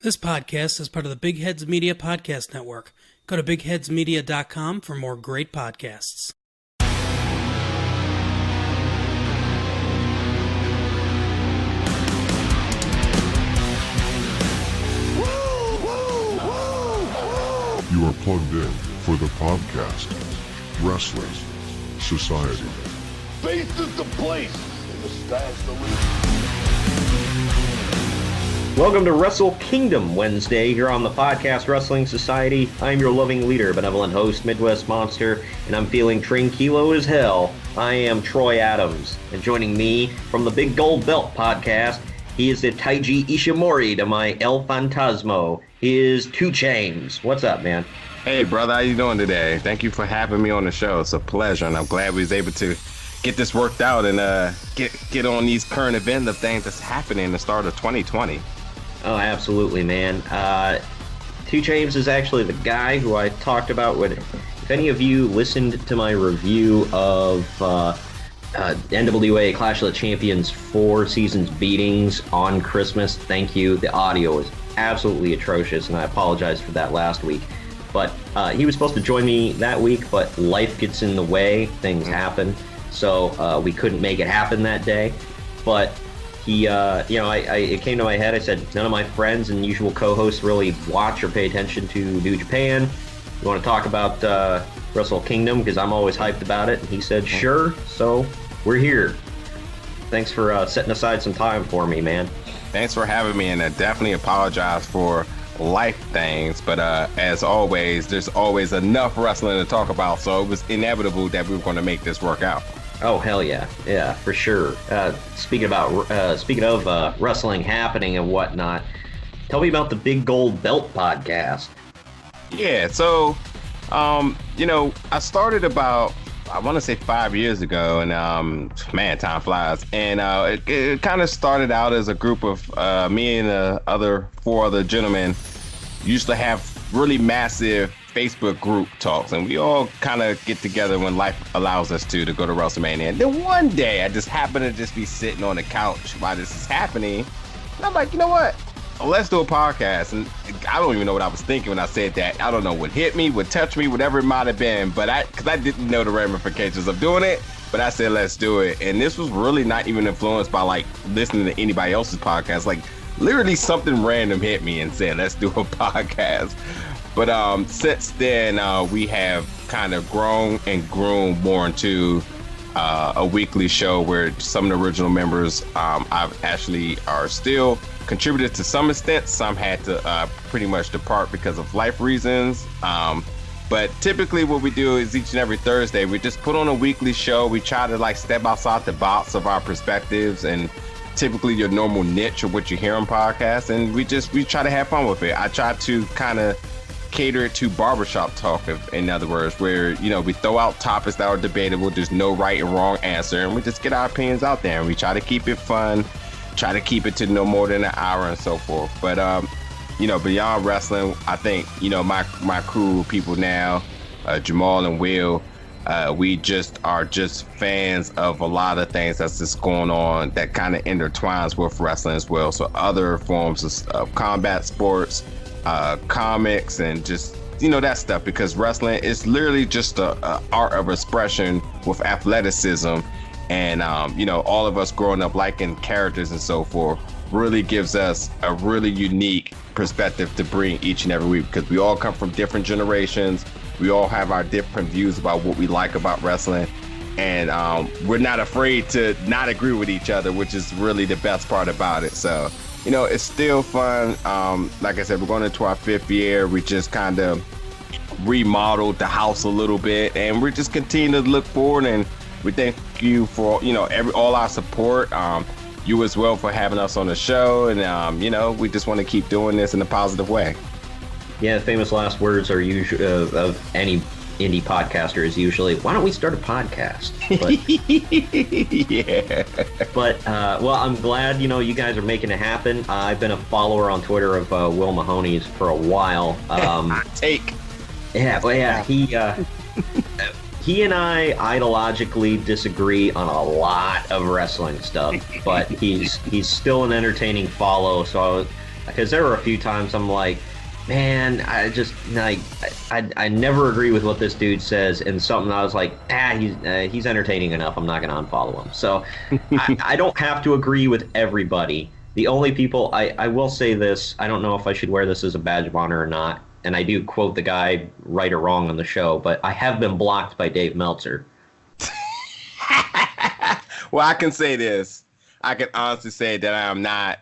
This podcast is part of the Big Heads Media Podcast Network. Go to bigheadsmedia.com for more great podcasts. You are plugged in for the podcast, Wrestling Society. Faith is the place, and the sky's the limit. Welcome to Wrestle Kingdom Wednesday here on the podcast Wrestling Society. I'm your loving leader, benevolent host, Midwest Monster, and I'm feeling tranquilo as hell. I am Troy Adams, and joining me from the Big Gold Belt podcast, he is the Taiji Ishimori to my El Fantasmo. He is 2 Chainz. What's up, man? Hey, brother, how you doing today? Thank you for having me on the show. It's a pleasure, and I'm glad we was able to get this worked out and get on these current events of things that's happening in the start of 2020. Oh, absolutely, man. 2 Chainz is actually the guy who I talked about when, if any of you listened to my review of NWA Clash of the Champions 4 Seasons Beatings on Christmas, thank you. The audio was absolutely atrocious, and I apologize for that last week. But he was supposed to join me that week, but life gets in the way. Things happen. So we couldn't make it happen that day. But he, it came to my head. I said, none of my friends and usual co-hosts really watch or pay attention to New Japan. You want to talk about Wrestle Kingdom? Because I'm always hyped about it. And he said, sure. So we're here. Thanks for setting aside some time for me, man. Thanks for having me, and I definitely apologize for life things. But as always, there's always enough wrestling to talk about. So it was inevitable that we were going to make this work out. Oh, hell yeah. Yeah, for sure. Speaking of wrestling happening and whatnot, tell me about the Big Gold Belt podcast. Yeah, so, I started about, I want to say 5 years ago, and man, time flies. And it kind of started out as a group of me and 4 other gentlemen used to have really massive Facebook group talks, and we all kind of get together when life allows us to go to WrestleMania. And then one day I just happened to just be sitting on the couch while this is happening, and I'm like, you know what? Let's do a podcast. And I don't even know what I was thinking when I said that. I don't know what hit me, what touched me, whatever it might have been, but because I didn't know the ramifications of doing it, but I said, let's do it. And this was really not even influenced by like listening to anybody else's podcast. Like literally something random hit me and said, let's do a podcast. But since then, we have kind of grown and grown more into a weekly show where some of the original members I've actually are still contributed to some extent. Some had to pretty much depart because of life reasons. But typically what we do is each and every Thursday, we just put on a weekly show. We try to like step outside the box of our perspectives and typically your normal niche of what you hear on podcasts. And we try to have fun with it. I try to kind of cater it to barbershop talk, in other words, where we throw out topics that are debatable. There's no right and wrong answer, and we just get our opinions out there, and we try to keep it fun, try to keep it to no more than an hour and so forth. But beyond wrestling, I think my crew of people now, Jamal and Will, we just are fans of a lot of things that's just going on that kind of intertwines with wrestling as well. So other forms of combat sports, comics, and just that stuff, because wrestling is literally just a art of expression with athleticism, and all of us growing up liking characters and so forth really gives us a really unique perspective to bring each and every week, because we all come from different generations. We all have our different views about what we like about wrestling, and we're not afraid to not agree with each other, which is really the best part about it. So it's still fun. Like I said, we're going into our 5th year. We just kind of remodeled the house a little bit, and we're just continuing to look forward. And we thank you for all our support. You as well for having us on the show, and we just want to keep doing this in a positive way. Yeah, famous last words are usually of any indie podcaster is usually, why don't we start a podcast? But, yeah. But, well, I'm glad, you guys are making it happen. I've been a follower on Twitter of Will Mahoney's for a while. Yeah, well, yeah, he and I ideologically disagree on a lot of wrestling stuff, but he's still an entertaining follow, so because there were a few times I'm like, man, I never agree with what this dude says, and something I was like, he's entertaining enough. I'm not going to unfollow him. So I don't have to agree with everybody. The only people I will say this, I don't know if I should wear this as a badge of honor or not, and I do quote the guy right or wrong on the show, but I have been blocked by Dave Meltzer. Well, I can say this. I can honestly say that I am not.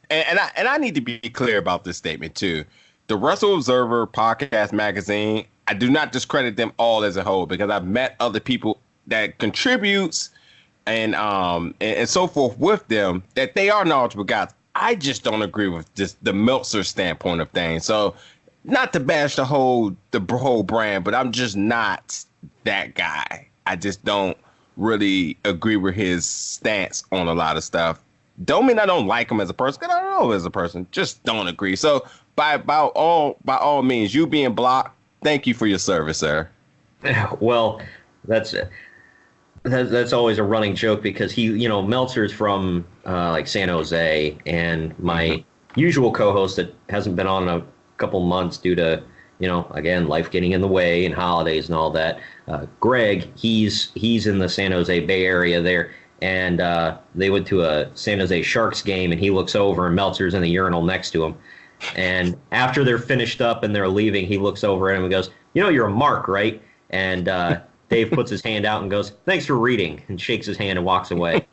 And I need to be clear about this statement too. The Wrestle Observer podcast magazine, I do not discredit them all as a whole, because I've met other people that contributes and so forth with them, that they are knowledgeable guys. I just don't agree with just the Meltzer standpoint of things. So, not to bash the whole brand, but I'm just not that guy. I just don't really agree with his stance on a lot of stuff. Don't mean I don't like him as a person, because I don't know him as a person. Just don't agree. So by all means, you being blocked, thank you for your service, sir. Well, that's always a running joke, because Meltzer's from like San Jose, and my usual co-host that hasn't been on in a couple months due to again, life getting in the way and holidays and all that. Greg, he's in the San Jose Bay Area there. And they went to a San Jose Sharks game, and he looks over, and Meltzer's in the urinal next to him. And after they're finished up and they're leaving, he looks over at him and goes, "You're a mark, right?" And Dave puts his hand out and goes, "Thanks for reading," and shakes his hand and walks away.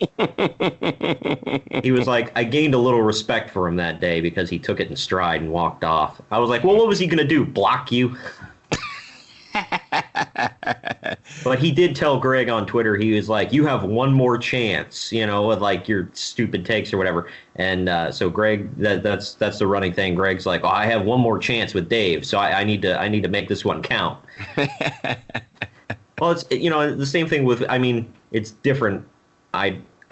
He was like, I gained a little respect for him that day because he took it in stride and walked off. I was like, well, what was he going to do, block you? But he did tell Greg on Twitter, he was like, you have one more chance, with like your stupid takes or whatever. And so Greg, that's the running thing. Greg's like, I have one more chance with Dave, so I need to make this one count. Well, it's the same thing with, it's different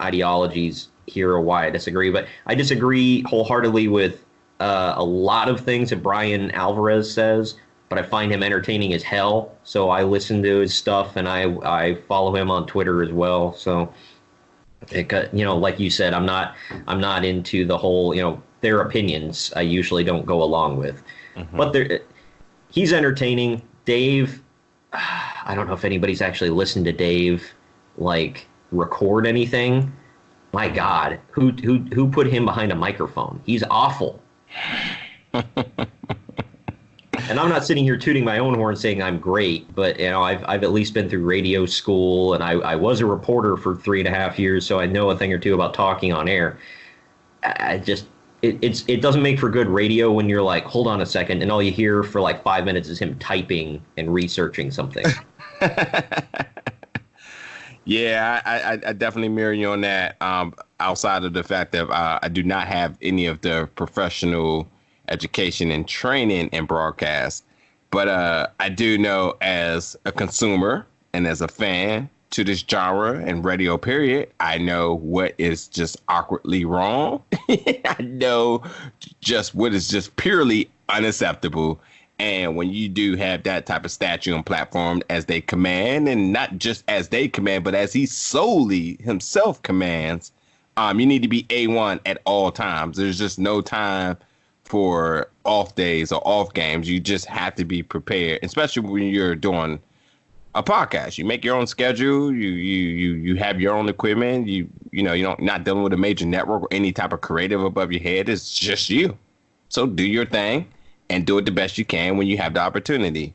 ideologies here or why I disagree, but I disagree wholeheartedly with a lot of things that Brian Alvarez says. But I find him entertaining as hell, so I listen to his stuff, and I follow him on Twitter as well. So, like you said, I'm not into the whole, their opinions I usually don't go along with. Mm-hmm. But he's entertaining. Dave, I don't know if anybody's actually listened to Dave like record anything. My God, who put him behind a microphone? He's awful. And I'm not sitting here tooting my own horn saying I'm great, but I've at least been through radio school, and I was a reporter for 3.5 years, so I know a thing or two about talking on air. It doesn't make for good radio when you're like, hold on a second, and all you hear for like 5 minutes is him typing and researching something. Yeah, I definitely mirror you on that. Outside of the fact that I do not have any of the professional education and training in broadcast, but I do know, as a consumer and as a fan to this genre and radio period, I know what is just awkwardly wrong. I know just what is just purely unacceptable. And when you do have that type of statue and platform as they command, and not just as they command, but as he solely himself commands, you need to be A1 at all times. There's just no time for off days or off games. You just have to be prepared, especially when you're doing a podcast. You make your own schedule. You have your own equipment. You're not dealing with a major network or any type of creative above your head. It's just you. So do your thing and do it the best you can when you have the opportunity.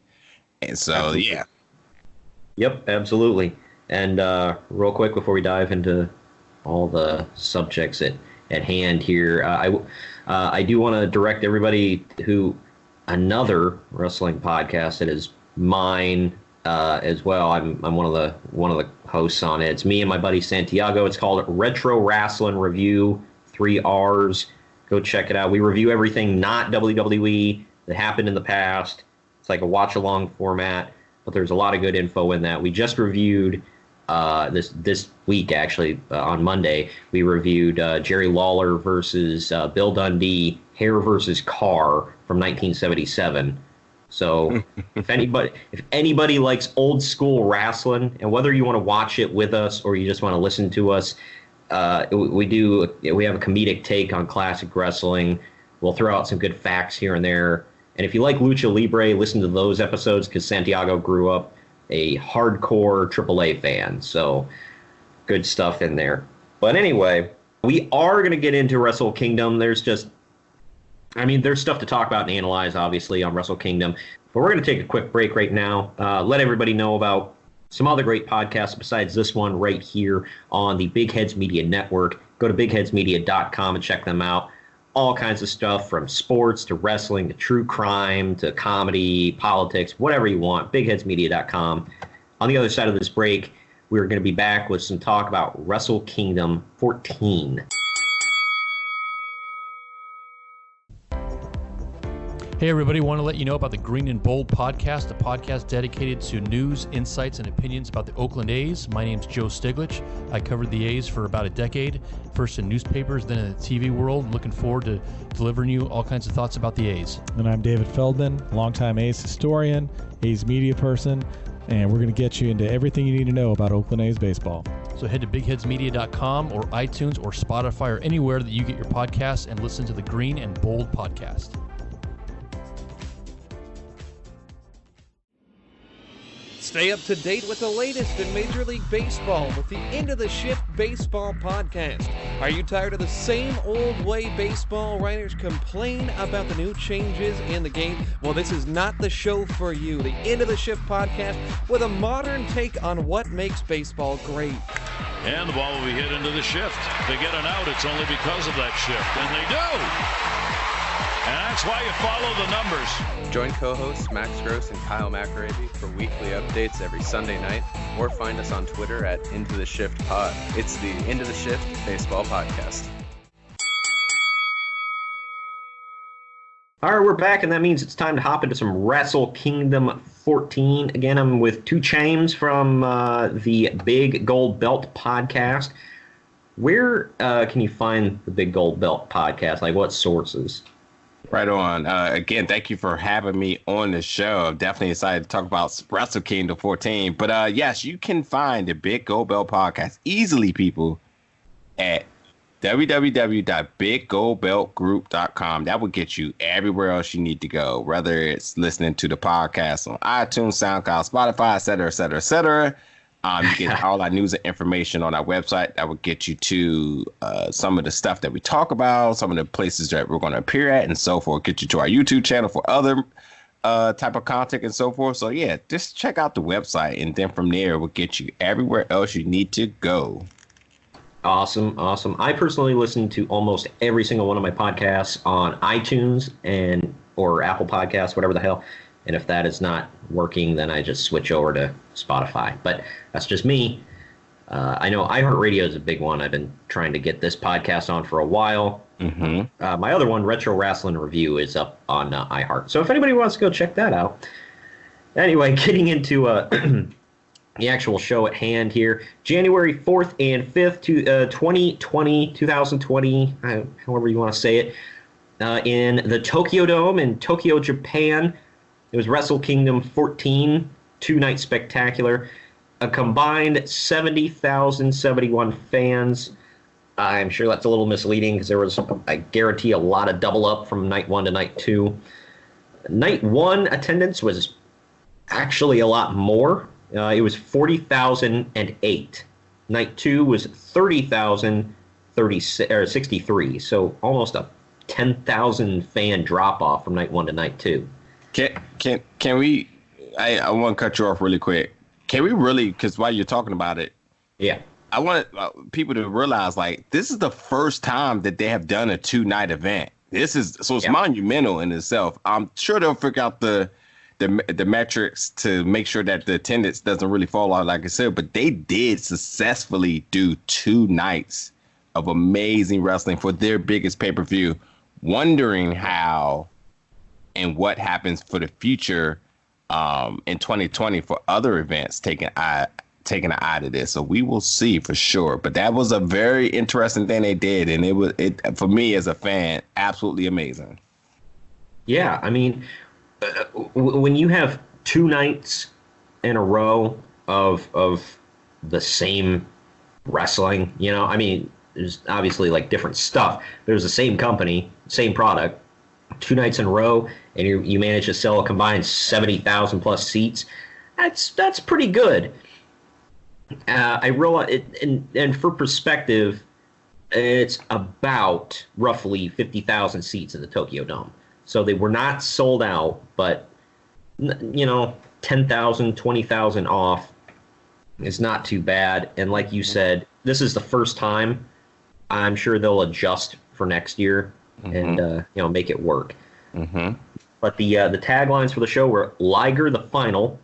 And so, absolutely. Yeah. Yep, absolutely. And real quick before we dive into all the subjects at hand here, I do want to direct everybody to another wrestling podcast that is mine as well. I'm one of the hosts on it. It's me and my buddy Santiago. It's called Retro Wrestling Review, 3 R's. Go check it out. We review everything not WWE that happened in the past. It's like a watch-along format, but there's a lot of good info in that. We just reviewed this week, actually, on Monday, we reviewed Jerry Lawler versus Bill Dundee, Hair versus Car from 1977. So if anybody likes old school wrestling, and whether you want to watch it with us or you just want to listen to us, we have a comedic take on classic wrestling. We'll throw out some good facts here and there. And if you like Lucha Libre, listen to those episodes because Santiago grew up a hardcore AAA fan. So good stuff in there. But anyway, we are going to get into Wrestle Kingdom. There's stuff to talk about and analyze, obviously, on Wrestle Kingdom. But we're going to take a quick break right now. Let everybody know about some other great podcasts besides this one right here on the Big Heads Media Network. Go to bigheadsmedia.com and check them out. All kinds of stuff from sports to wrestling to true crime to comedy, politics, whatever you want. Bigheadsmedia.com. On the other side of this break, we're going to be back with some talk about Wrestle Kingdom 14. Hey everybody, want to let you know about the Green and Bold podcast, a podcast dedicated to news, insights, and opinions about the Oakland A's. My name's Joe Stiglitz. I covered the A's for about a decade, first in newspapers, then in the TV world. I'm looking forward to delivering you all kinds of thoughts about the A's. And I'm David Feldman, longtime A's historian, A's media person, and we're going to get you into everything you need to know about Oakland A's baseball. So head to bigheadsmedia.com or iTunes or Spotify or anywhere that you get your podcasts and listen to the Green and Bold podcast. Stay up to date with the latest in Major League Baseball with the Into the Shift Baseball podcast. Are you tired of the same old way baseball writers complain about the new changes in the game? Well, this is not the show for you. The Into the Shift podcast with a modern take on what makes baseball great. And the ball will be hit into the shift. They get an out, it's only because of that shift. And they do! And that's why you follow the numbers. Join co-hosts Max Gross and Kyle McAravy for weekly updates every Sunday night, or find us on Twitter at Into the Shift Pod. It's the Into the Shift Baseball Podcast. All right, we're back, and that means it's time to hop into some Wrestle Kingdom 14. Again, I'm with two Chames from the Big Gold Belt podcast. Where can you find the Big Gold Belt podcast? Like, what sources? Right on. Again, thank you for having me on the show. I'm definitely excited to talk about Wrestle Kingdom 14. But yes, you can find the Big Gold Belt podcast easily, people, at www.biggoldbeltgroup.com. That will get you everywhere else you need to go, whether it's listening to the podcast on iTunes, SoundCloud, Spotify, et cetera, et cetera, et cetera. You get all our news and information on our website. That will get you to some of the stuff that we talk about, some of the places that we're going to appear at, and so forth. Get you to our YouTube channel for other type of content and so forth. So, yeah, just check out the website, and then from there, we'll get you everywhere else you need to go. Awesome. I personally listen to almost every single one of my podcasts on iTunes or Apple Podcasts, whatever the hell. And if that is not working, then I just switch over to Spotify. But that's just me. I know iHeartRadio is a big one. I've been trying to get this podcast on for a while. Mm-hmm. My other one, Retro Wrestling Review, is up on iHeart. So if anybody wants to go check that out. Anyway, getting into the actual show at hand here. January 4th and 5th, 2020, however you want to say it, in the Tokyo Dome in Tokyo, Japan. It was Wrestle Kingdom 14, two-night spectacular. A combined 70,071 fans. I'm sure that's a little misleading because there was, I guarantee, a lot of double up from night one to night two. Night one attendance was actually a lot more. It was 40,008. Night two was 30,063. So almost a 10,000 fan drop off from night one to night two. Can we? I want to cut you off really quick. Can we really? Because while you're talking about it, yeah, I want people to realize like this is the first time that they have done a 2-night event. It's monumental in itself. I'm sure they'll figure out the metrics to make sure that the attendance doesn't really fall out, like I said. But they did successfully do 2 nights of amazing wrestling for their biggest pay-per-view. Wondering how and what happens for the future in 2020 for other events taking an eye to this. So we will see for sure. But that was a very interesting thing they did, and it for me as a fan, absolutely amazing. Yeah, I mean, when you have 2 nights in a row of the same wrestling, I mean, there's obviously like different stuff. There's the same company, same product, 2 nights in a row, and you manage to sell a combined 70,000 plus seats. That's pretty good. I realize it, and for perspective, it's about roughly 50,000 seats in the Tokyo Dome. So they were not sold out, but 10,000, 20,000 off is not too bad. And like you said, this is the first time. I'm sure they'll adjust for next year and make it work. But the taglines for the show were Liger the Final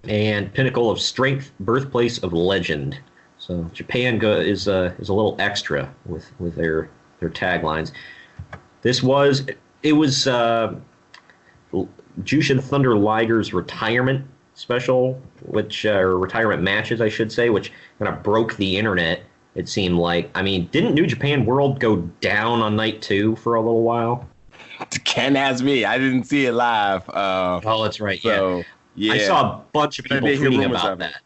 and Pinnacle of Strength, Birthplace of Legend. So Japan is a little extra with their taglines. It was Jushin Thunder Liger's retirement special, or retirement matches, I should say, which kind of broke the internet. It seemed like. I mean, didn't New Japan World go down on night 2 for a little while? Ken asked me. I didn't see it live. That's right. So, yeah. I saw a bunch of people tweeting about that.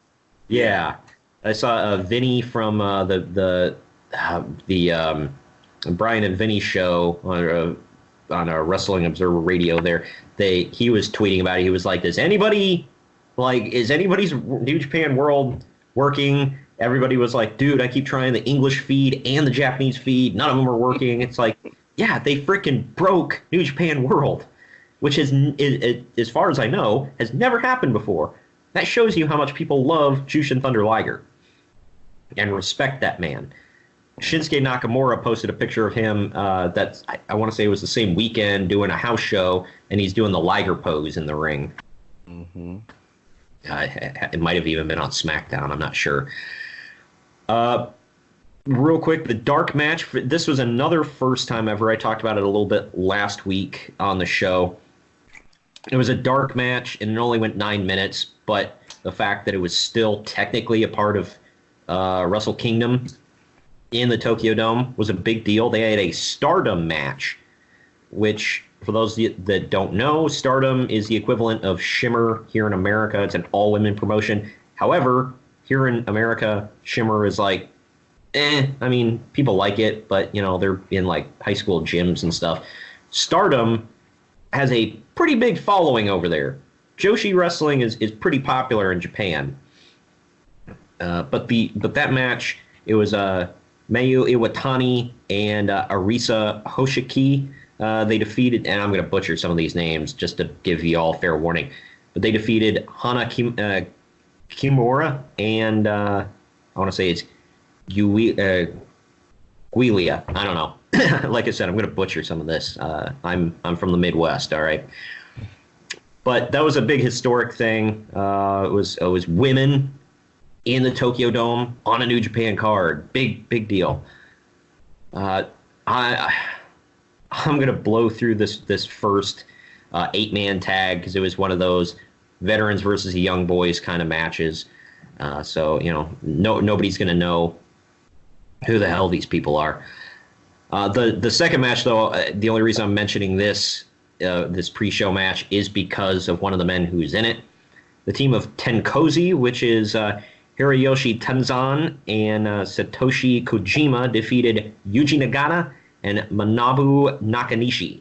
Yeah. I saw Vinny from the Brian and Vinny show on a Wrestling Observer Radio. He was tweeting about it. He was like, is anybody's New Japan World working? Everybody was like, dude, I keep trying the English feed and the Japanese feed. None of them are working. It's like, yeah, they freaking broke New Japan World, which is, as far as I know, has never happened before. That shows you how much people love Jushin Thunder Liger and respect that man. Shinsuke Nakamura posted a picture of him that I want to say it was the same weekend doing a house show, and he's doing the Liger pose in the ring. It might have even been on SmackDown. I'm not sure. Real quick, the dark match. This was another first time ever. I talked about it a little bit last week on the show. It was a dark match, and it only went 9 minutes, but the fact that it was still technically a part of Wrestle Kingdom in the Tokyo Dome was a big deal. They had a Stardom match, which, for those that don't know, Stardom is the equivalent of Shimmer here in America. It's an all-women promotion. However, here in America, Shimmer is like, I mean, people like it, but, they're in, like, high school gyms and stuff. Stardom has a pretty big following over there. Joshi wrestling is pretty popular in Japan. But that match, it was Mayu Iwatani and Arisa Hoshiki. They defeated, and I'm going to butcher some of these names just to give you all fair warning, but they defeated Hana Kimura and I want to say it's Guilia. I don't know. Like I said, I'm going to butcher some of this. I'm from the Midwest, all right. But that was a big historic thing. It was women in the Tokyo Dome on a New Japan card. Big deal. I'm going to blow through this first 8-man tag because it was one of those veterans versus the young boys kind of matches. So nobody's going to know who the hell these people are. The second match, though, the only reason I'm mentioning this pre-show match is because of one of the men who's in it. The team of Tenkozi, which is Hiroyoshi Tenzan and Satoshi Kojima, defeated Yuji Nagata and Manabu Nakanishi.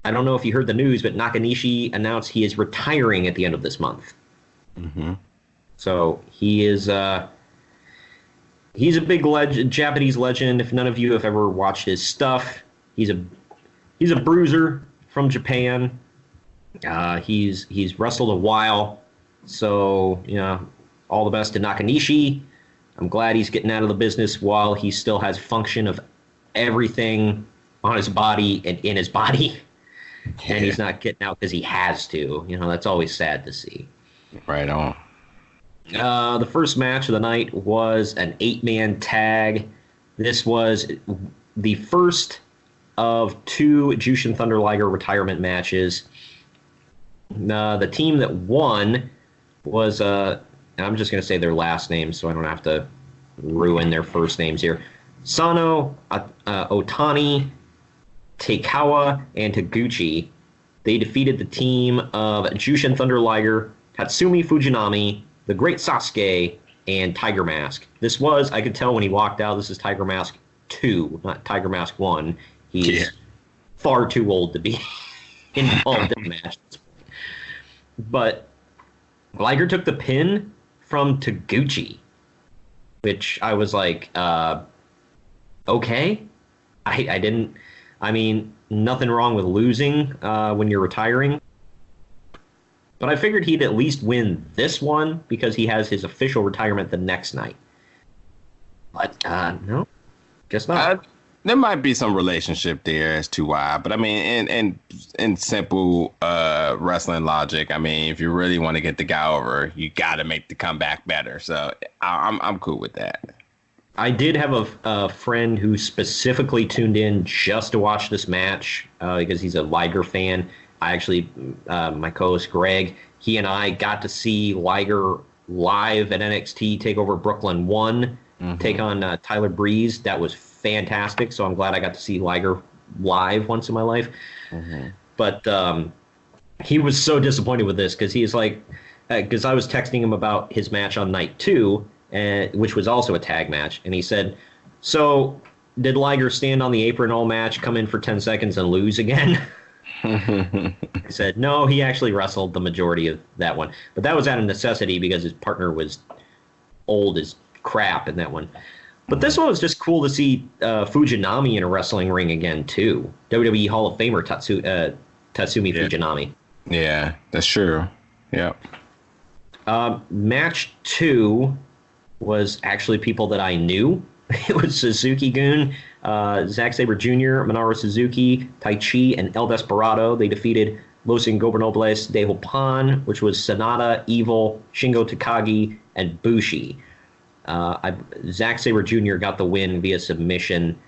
I don't know if you heard the news, but Nakanishi announced he is retiring at the end of this month. So he is he's a big Japanese legend. If none of you have ever watched his stuff, he's a bruiser from Japan. He's wrestled a while, so all the best to Nakanishi. I'm glad he's getting out of the business while he still has function of everything on his body and in his body, and he's not getting out because he has to. That's always sad to see. Right on. The first match of the night was an 8-man tag. This was the first of 2 Jushin Thunder Liger retirement matches. The team that won was, I'm just going to say their last names so I don't have to ruin their first names here. Sano, Otani, Taikawa, and Taguchi. They defeated the team of Jushin Thunder Liger, Tatsumi Fujinami, The Great Sasuke, and Tiger Mask. This was, I could tell when he walked out, this is Tiger Mask 2, not Tiger Mask 1. He's far too old to be involved in matches. But Liger took the pin from Taguchi, which I was like, okay. I mean, nothing wrong with losing when you're retiring. But I figured he'd at least win this one because he has his official retirement the next night. But no, guess not. There might be some relationship there as to why, but I mean, in simple wrestling logic, I mean, if you really want to get the guy over, you got to make the comeback better. So I'm cool with that. I did have a friend who specifically tuned in just to watch this match because he's a Liger fan. I actually, my co-host Greg, he and I got to see Liger live at NXT TakeOver Brooklyn 1, take on Tyler Breeze. That was fantastic. So I'm glad I got to see Liger live once in my life. But he was so disappointed with this because he's like, because I was texting him about his match on night 2, which was also a tag match. And he said, so did Liger stand on the apron all match, come in for 10 seconds and lose again? I said, no, he actually wrestled the majority of that one. But that was out of necessity because his partner was old as crap in that one. But this one was just cool to see Fujinami in a wrestling ring again, too. WWE Hall of Famer Tatsumi Fujinami. Yeah, that's true. Yeah. Match 2 was actually people that I knew. It was Suzuki-gun, Zack Sabre Jr., Minoru Suzuki, Tai Chi, and El Desperado. They defeated Los Ingobernables de Japan, which was Sanada, Evil, Shingo Takagi, and Bushi. Zack Sabre Jr. got the win via submission.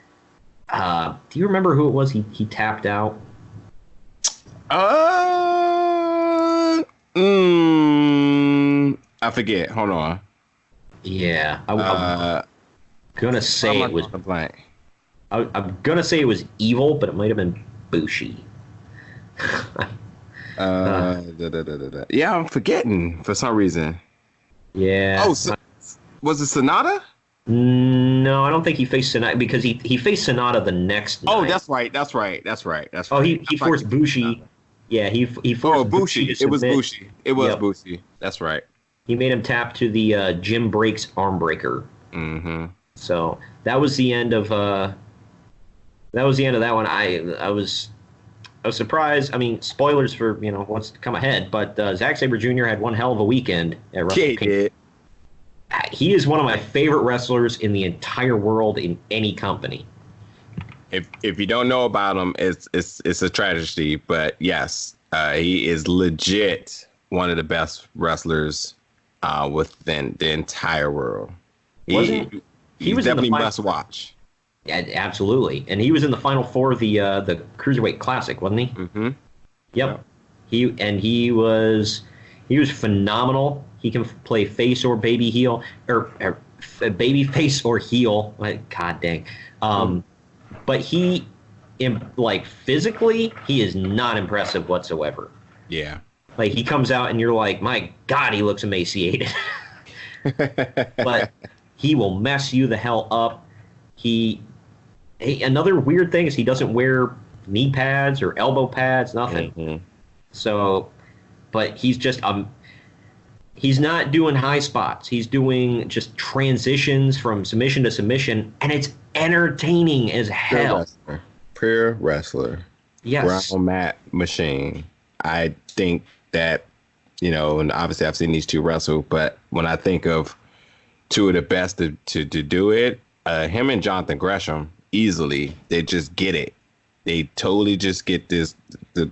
Do you remember who it was he tapped out? I forget. Hold on. Yeah. I'm gonna say it was blank. I'm gonna say it was Evil, but it might have been Bushi. Yeah, I'm forgetting for some reason. Yeah. Oh, was it Sonata? No, I don't think he faced Sonata because he faced Sonata the next night. Oh, that's right. Oh, he forced Bushi. Yeah, he forced Bushi. It was Bushi. It was Bushi. That's right. He made him tap to the Jim Breaks armbreaker. So that was the end of that one. I was surprised. I mean, spoilers for what's to come ahead. But Zack Sabre Jr. had one hell of a weekend at Wrestle Kingdom. He is one of my favorite wrestlers in the entire world in any company. If you don't know about him, it's a tragedy. But yes, he is legit one of the best wrestlers within the entire world. He was definitely must watch. Yeah, absolutely. And he was in the Final Four of the Cruiserweight Classic, wasn't he? Yep. He was phenomenal. He can play face or baby heel, or baby face or heel. God dang. But he, physically, he is not impressive whatsoever. Yeah. Like, he comes out and you're like, my God, he looks emaciated. But he will mess you the hell up. Another weird thing is he doesn't wear knee pads or elbow pads, nothing. So, but he's just he's not doing high spots. He's doing just transitions from submission to submission, and it's entertaining as hell. Pure wrestler. Yes. Ground mat machine. I think that, and obviously I've seen these two wrestle, but when I think of two of the best to do it, him and Jonathan Gresham, easily, they just get it. They totally just get the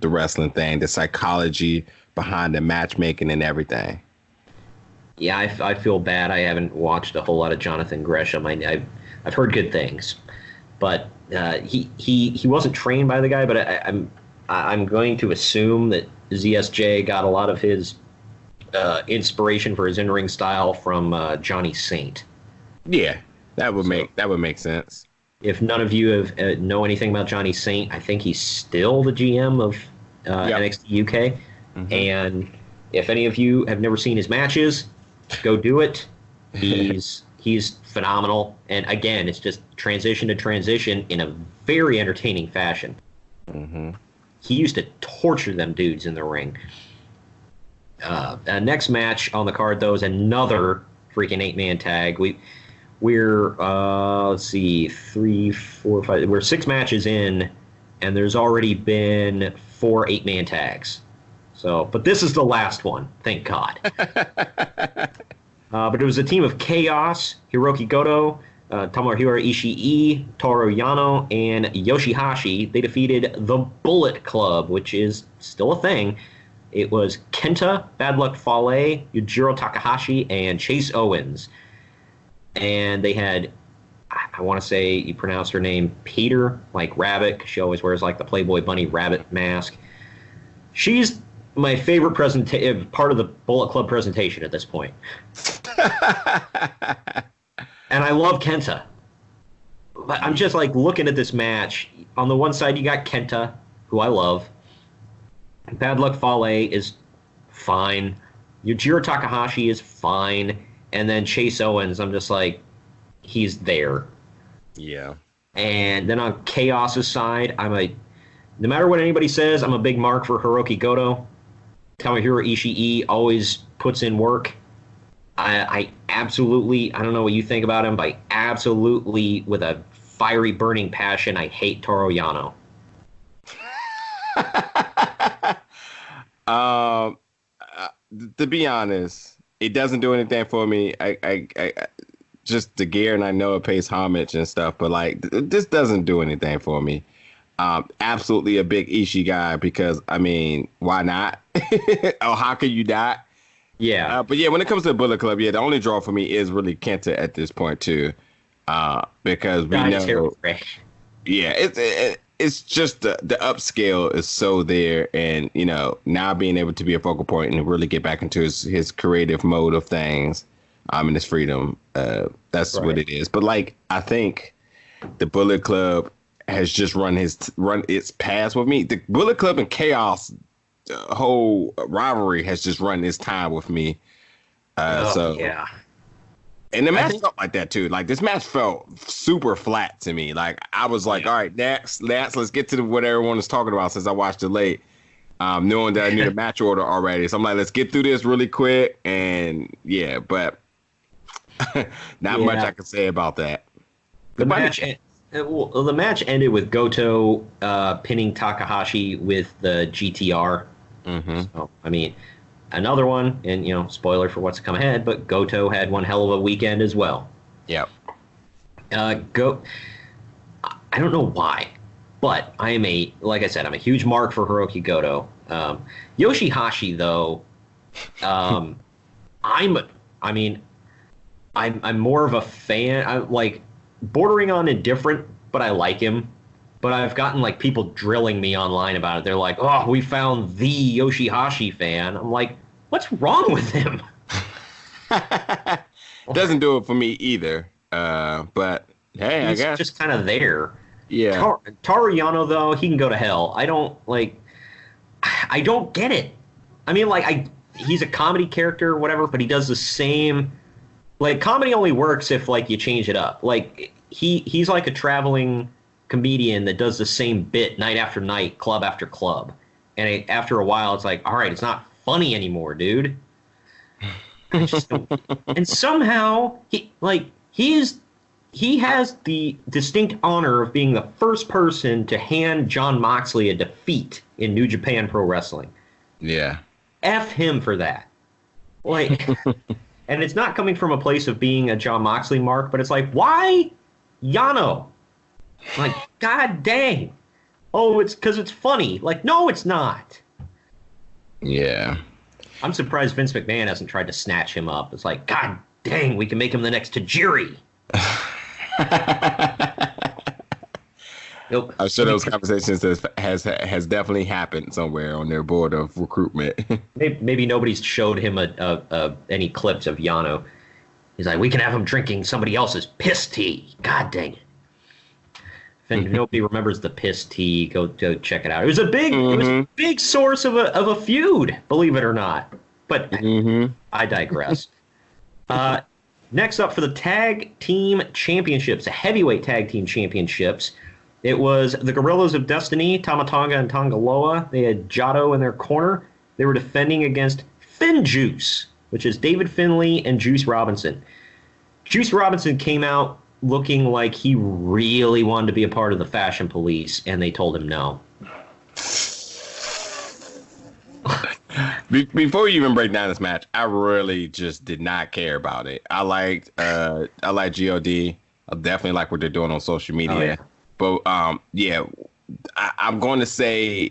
wrestling thing, the psychology behind the matchmaking and everything. Yeah, I feel bad. I haven't watched a whole lot of Jonathan Gresham. I've heard good things, but he wasn't trained by the guy. But I'm going to assume that ZSJ got a lot of his inspiration for his in-ring style from Johnny Saint. Yeah, that would make sense. If none of you know anything about Johnny Saint, I think he's still the GM of NXT UK. And if any of you have never seen his matches, go do it. He's phenomenal. And again, it's just transition to transition in a very entertaining fashion. Mm-hmm. He used to torture them dudes in the ring. Next match on the card, though, is another freaking 8-man tag. We're let's see, 3, 4, 5. We're 6 matches in, and there's already been 4 8-man tags. So, but this is the last one, thank God. But it was a team of Chaos, Hiroki Goto, Tomohiro Ishii, Toru Yano, and Yoshihashi. They defeated the Bullet Club, which is still a thing. It was Kenta, Bad Luck Fale, Yujiro Takahashi, and Chase Owens. And they had, I want to say you pronounce her name Peter, like Rabbit. She always wears like the Playboy Bunny rabbit mask. She's my favorite part of the Bullet Club presentation at this point. And I love Kenta. But I'm just like looking at this match. On the one side, you got Kenta, who I love. Bad Luck Fale is fine. Yujiro Takahashi is fine. And then Chase Owens, I'm just like, he's there. Yeah. And then on Chaos's side, no matter what anybody says, I'm a big mark for Hiroki Goto. Tomohiro Ishii always puts in work. I absolutely, I don't know what you think about him, but I absolutely, with a fiery, burning passion, I hate Toru Yano. To be honest, it doesn't do anything for me. I just the gear, and I know it pays homage and stuff, but like this doesn't do anything for me. Absolutely a big Ishii guy because I mean, why not? Oh, how can you not? Yeah. But yeah, when it comes to the Bullet Club, yeah, the only draw for me is really Kenta at this point too, because we know. Yeah, it's just the upscale is so there, and you know now being able to be a focal point and really get back into his creative mode of things, and his freedom. That's right. What it is. But like I think the Bullet Club has just run its path with me. The Bullet Club and Chaos whole rivalry has just run its time with me. So yeah. And the match felt like that too. Like this match felt super flat to me. Like I was like, all right, next, let's get to what everyone is talking about since I watched it late. Knowing that I knew the match order already. So I'm like, let's get through this really quick. And yeah, but not much I can say about that. The match ended with Goto pinning Takahashi with the GTR. Mm-hmm. So, I mean, another one, and you know, spoiler for what's to come ahead, but Goto had one hell of a weekend as well. Yep. I don't know why, but like I said, I'm a huge mark for Hiroki Goto. Yoshihashi, though, I'm more of a fan. I'm like bordering on indifferent, but I like him. But I've gotten like people drilling me online about it. They're like, "Oh, we found the Yoshihashi fan." I'm like, "What's wrong with him?" Doesn't do it for me either. But hey, he's I guess just kind of there. Yeah. Toru Yano, though, he can go to hell. I don't get it. I mean, like he's a comedy character or whatever, but he does the same. Like comedy only works if like you change it up. Like he's like a traveling comedian that does the same bit night after night, club after club, and after a while, it's like, all right, it's not funny anymore, dude. And somehow he has the distinct honor of being the first person to hand Jon Moxley a defeat in New Japan Pro Wrestling. Yeah. F him for that. Like, and it's not coming from a place of being a Jon Moxley mark, but it's like, why Yano? Like, god dang. Oh, it's because it's funny. Like, no, it's not. Yeah. I'm surprised Vince McMahon hasn't tried to snatch him up. It's like, god dang, we can make him the next Tajiri. Nope. I'm sure those conversations has definitely happened somewhere on their board of recruitment. Maybe nobody's showed him any clips of Yano. He's like, we can have him drinking somebody else's piss tea. God dang it. If nobody remembers the piss tea, go check it out. It was a big source of a feud, believe it or not. But I digress. Next up for the tag team championships, the heavyweight tag team championships, It was the Guerrillas of Destiny, Tamatonga and Tongaloa. They had Jotto in their corner. They were defending against Juice, which is David Finlay and Juice Robinson. Juice Robinson came out looking like he really wanted to be a part of the Fashion Police, and they told him no. Before you even break down this match, I really just did not care about it. I liked God. I definitely like what they're doing on social media. Oh, yeah. But I'm going to say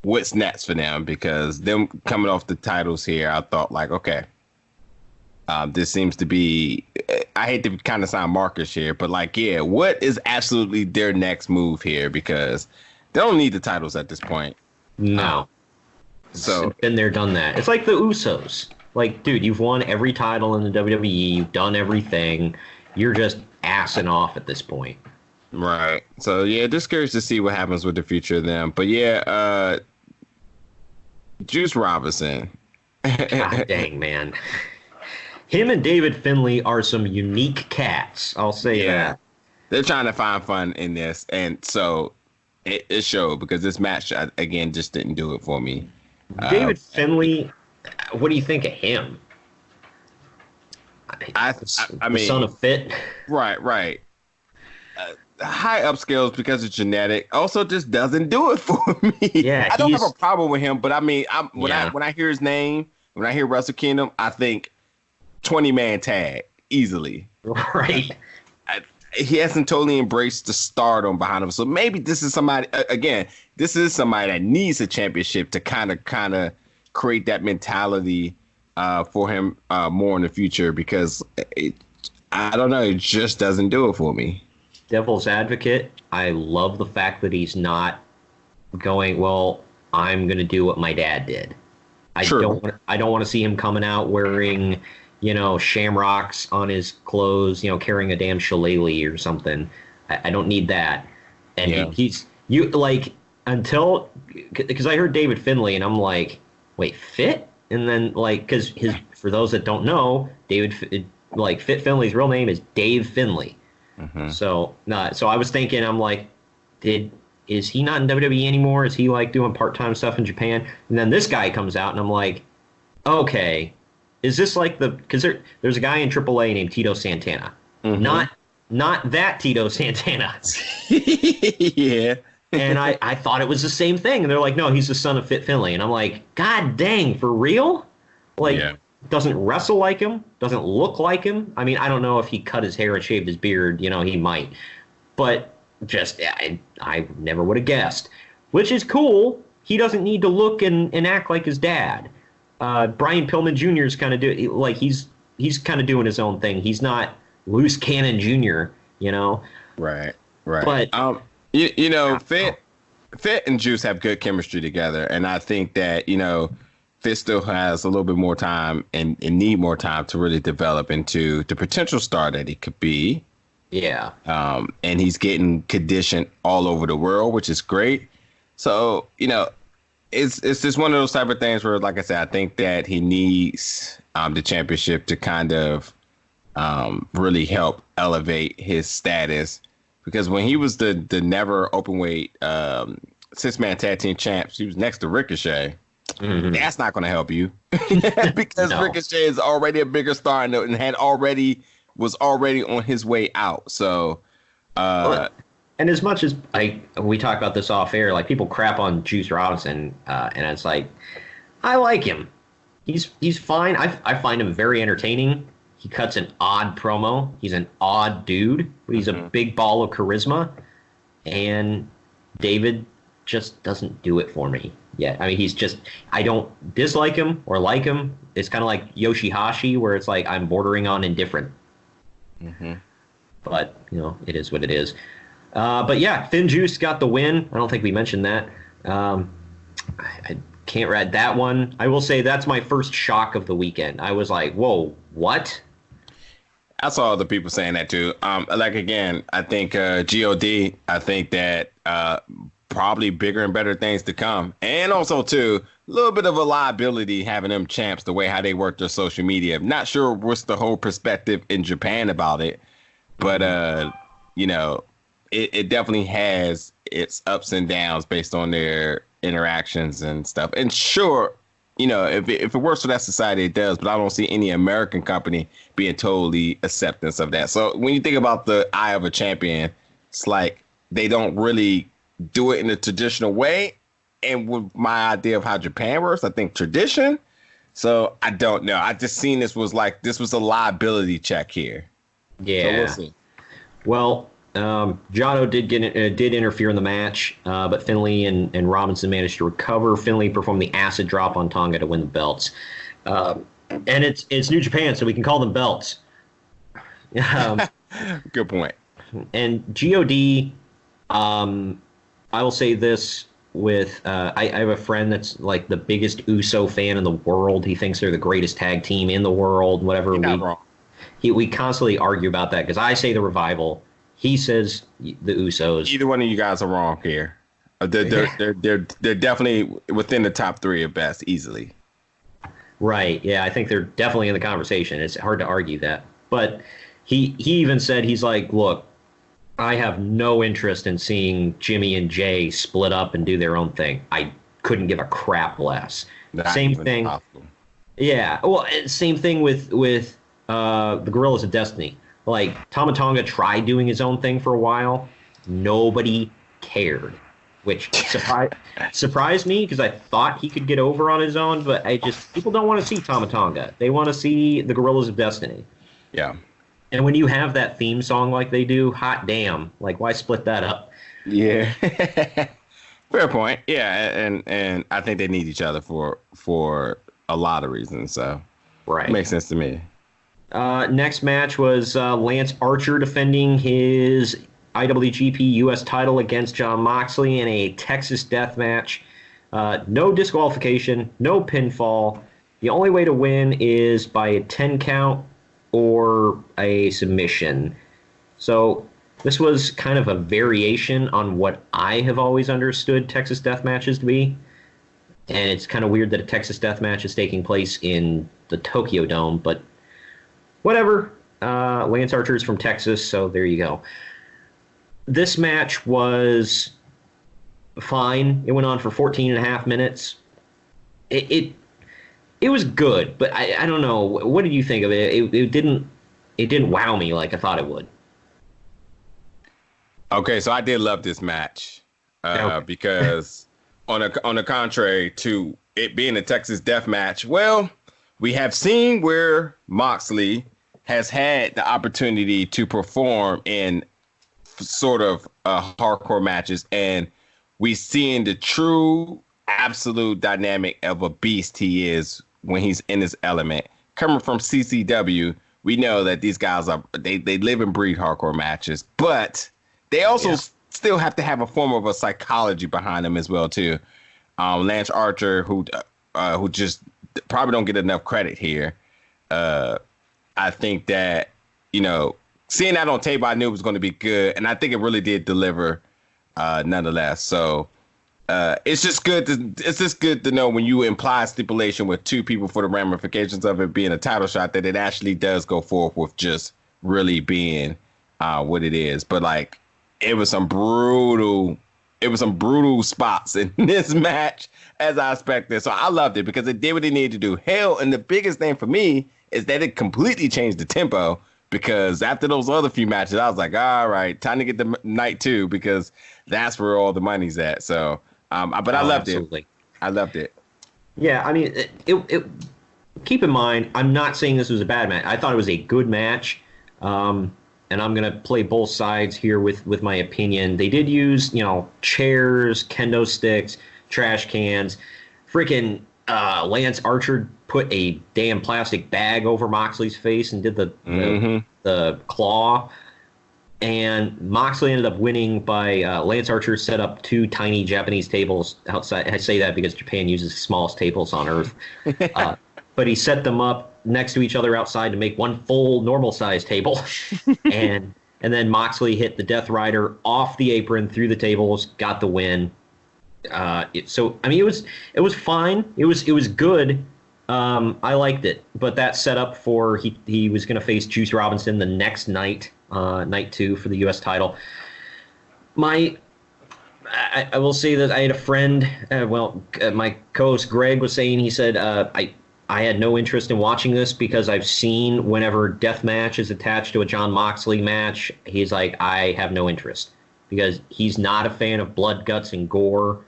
what's next for them, because them coming off the titles here, I thought like, okay, this seems to be, I hate to kind of sound markish here, but like, yeah, what is absolutely their next move here? Because they don't need the titles at this point. No. So been there, done that. It's like the Usos. Like, dude, you've won every title in the WWE. You've done everything. You're just assing off at this point. Right. So, yeah, just curious to see what happens with the future of them. But, yeah, Juice Robinson. God dang, man. Him and David Finlay are some unique cats. I'll say that. They're trying to find fun in this. And so it showed, because this match, again, just didn't do it for me. David Finlay, what do you think of him? I mean, son of Fit. Right. High upscales because it's genetic. Also, just doesn't do it for me. Yeah, I don't have a problem with him, but I mean, when I hear his name, when I hear Wrestle Kingdom, I think 20-man tag easily. Right. He hasn't totally embraced the stardom behind him. So maybe this is somebody, again, this is somebody that needs a championship to kind of create that mentality for him more in the future, because I don't know, it just doesn't do it for me. Devil's advocate, I love the fact that he's not going, well, I'm going to do what my dad did. I don't want to see him coming out wearing, shamrocks on his clothes, carrying a damn shillelagh or something. I don't need that. And because I heard David Finlay and I'm like, wait, Fit? And then because for those that don't know, Fit Finlay's real name is Dave Finlay. Mm-hmm. So I was thinking, I'm like, is he not in WWE anymore? Is he doing part-time stuff in Japan? And then this guy comes out and I'm like, okay, is this because there's a guy in AAA named Tito Santana. Mm-hmm. Not that Tito Santana. Yeah. And I thought it was the same thing. And they're like, no, he's the son of Fit Finlay. And I'm like, God dang, for real? Doesn't wrestle like him, doesn't look like him. I mean, I don't know if he cut his hair and shaved his beard, he might. But just, I never would have guessed. Which is cool. He doesn't need to look and act like his dad. Brian Pillman Jr. is kind of he's kind of doing his own thing. He's not Loose Cannon Jr., Right. But Fit and Juice have good chemistry together, and I think that Fit still has a little bit more time and need more time to really develop into the potential star that he could be. Yeah. And he's getting conditioned all over the world, which is great. So it's just one of those type of things where, like I said, I think that he needs the championship to kind of really help elevate his status. Because when he was the never open weight 6-man tag team champs, he was next to Ricochet. Mm-hmm. That's not going to help you because Ricochet is already a bigger star and was already on his way out. So, and as much as we talk about this off air, people crap on Juice Robinson, and it's like, I like him. He's fine. I find him very entertaining. He cuts an odd promo. He's an odd dude, but he's a big ball of charisma. And David just doesn't do it for me yet. I mean, I don't dislike him or like him. It's kind of like Yoshihashi, where it's like I'm bordering on indifferent. Mm-hmm. But, it is what it is. But yeah, Finn Juice got the win. I don't think we mentioned that. I can't read that one. I will say that's my first shock of the weekend. I was like, whoa, what? I saw other people saying that too. Again, I think GOD, I think that probably bigger and better things to come. And also, too, a little bit of a liability having them champs the way how they work their social media. Not sure what's the whole perspective in Japan about it. But, it definitely has its ups and downs based on their interactions and stuff. And sure, if it works for that society, it does. But I don't see any American company being totally acceptance of that. So when you think about the Eye of a Champion, it's like they don't really do it in the traditional way. And with my idea of how Japan works, I think tradition. So I don't know. I just seen this was a liability check here. Yeah. So we'll see. Well, Jotto did interfere in the match, but Finlay and Robinson managed to recover. Finlay performed the acid drop on Tonga to win the belts. And it's New Japan, so we can call them belts. Good point. And God, I will say this with I have a friend that's like the biggest Uso fan in the world. He thinks they're the greatest tag team in the world. Whatever. You're not wrong. We constantly argue about that because I say the Revival. He says the Usos. Either one of you guys are wrong here. They're definitely within the top 3 at best, easily. Right. Yeah, I think they're definitely in the conversation. It's hard to argue that. But he even said, he's like, look, I have no interest in seeing Jimmy and Jay split up and do their own thing. I couldn't give a crap less. Same thing. Possible. Yeah. Well, same thing with the Gorillas of Destiny. Like, Tama Tonga tried doing his own thing for a while. Nobody cared, which surprised me because I thought he could get over on his own, but people don't want to see Tama Tonga. They want to see the Gorillas of Destiny. Yeah. And when you have that theme song like they do, hot damn, like, why split that up? Yeah. Fair point. Yeah, and I think they need each other for a lot of reasons, so right. Makes sense to me. Next match was Lance Archer defending his IWGP US title against Jon Moxley in a Texas death match. No disqualification, no pinfall. The only way to win is by a 10 count or a submission. So this was kind of a variation on what I have always understood Texas death matches to be. And it's kind of weird that a Texas death match is taking place in the Tokyo Dome, but whatever. Lance Archer is from Texas, so there you go. This match was fine. It went on for 14 and a half minutes. It was good, but I don't know. What did you think of it? It didn't wow me like I thought it would. Okay, so I did love this match because on the contrary to it being a Texas death match, well, we have seen where Moxley has had the opportunity to perform in sort of hardcore matches, and we seeing the true absolute dynamic of a beast he is when he's in his element. Coming from CCW, we know that these guys they live and breathe hardcore matches, but they also still have to have a form of a psychology behind them as well too. Lance Archer, who just probably don't get enough credit here. I think that, seeing that on tape, I knew it was going to be good, and I think it really did deliver nonetheless. So it's just good to know when you imply stipulation with 2 people for the ramifications of it being a title shot that it actually does go forth with just really being what it is. But like, it was some brutal spots in this match as I expected. So I loved it because it did what it needed to do. Hell, and the biggest thing for me is that it completely changed the tempo, because after those other few matches, I was like, all right, time to get the night 2 because that's where all the money's at. So, but I loved it. I loved it. Yeah, I mean, it keep in mind, I'm not saying this was a bad match. I thought it was a good match. And I'm going to play both sides here with my opinion. They did use, chairs, kendo sticks, trash cans. Freaking Lance Archer put a damn plastic bag over Moxley's face and did the claw. And Moxley ended up winning by Lance Archer set up 2 tiny Japanese tables outside. I say that because Japan uses the smallest tables on earth. But he set them up next to each other outside to make one full normal-sized table. and then Moxley hit the Death Rider off the apron through the tables, got the win. So I mean, it was fine. It was good. I liked it, but that set up for he was going to face Juice Robinson the next night, night 2 for the U.S. title. I will say that I had a friend, my co-host Greg was saying, he said, I had no interest in watching this because I've seen whenever deathmatch is attached to a Jon Moxley match, he's like, I have no interest because he's not a fan of blood, guts, and gore.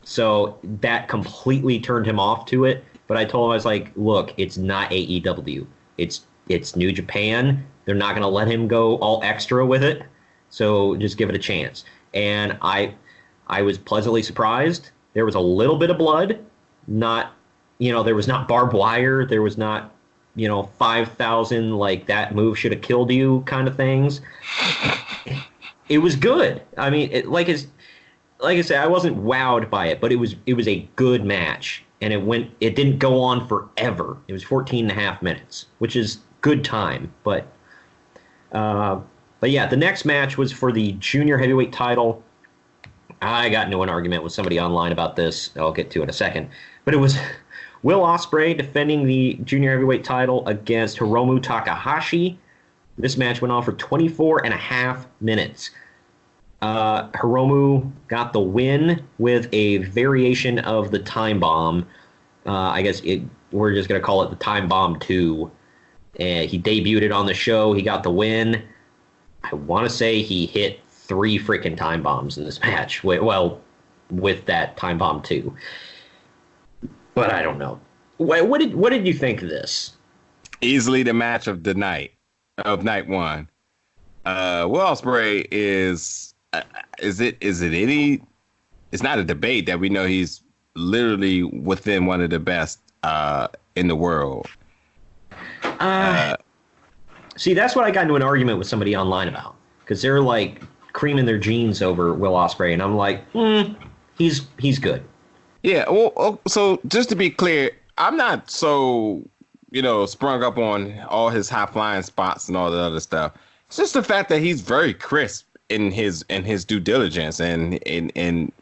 So that completely turned him off to it. But I told him, I was like, look, it's not AEW. It's New Japan. They're not going to let him go all extra with it. So just give it a chance. And I was pleasantly surprised. There was a little bit of blood, there was not barbed wire. There was not, 5,000, like that move should have killed you kind of things. It was good. I mean, like I said, I wasn't wowed by it, but it was a good match. And it didn't go on forever. It was 14 and a half minutes, which is good time. But yeah, the next match was for the junior heavyweight title. I got into an argument with somebody online about this. I'll get to it in a second. But it was Will Ospreay defending the junior heavyweight title against Hiromu Takahashi. This match went on for 24 and a half minutes. Hiromu got the win with a variation of the Time Bomb. I guess we're just going to call it the Time Bomb 2. He debuted it on the show. He got the win. I want to say he hit 3 freaking Time Bombs in this match. With that Time Bomb 2. But I don't know. What did you think of this? Easily the match of the night, of night one. Will Ospreay is it any? It's not a debate that we know he's literally within one of the best in the world. See, that's what I got into an argument with somebody online about, because they're like creaming their jeans over Will Ospreay, and I'm like, he's good. Yeah, well, so just to be clear, I'm not so, sprung up on all his high flying spots and all the other stuff. It's just the fact that he's very crisp in his due diligence and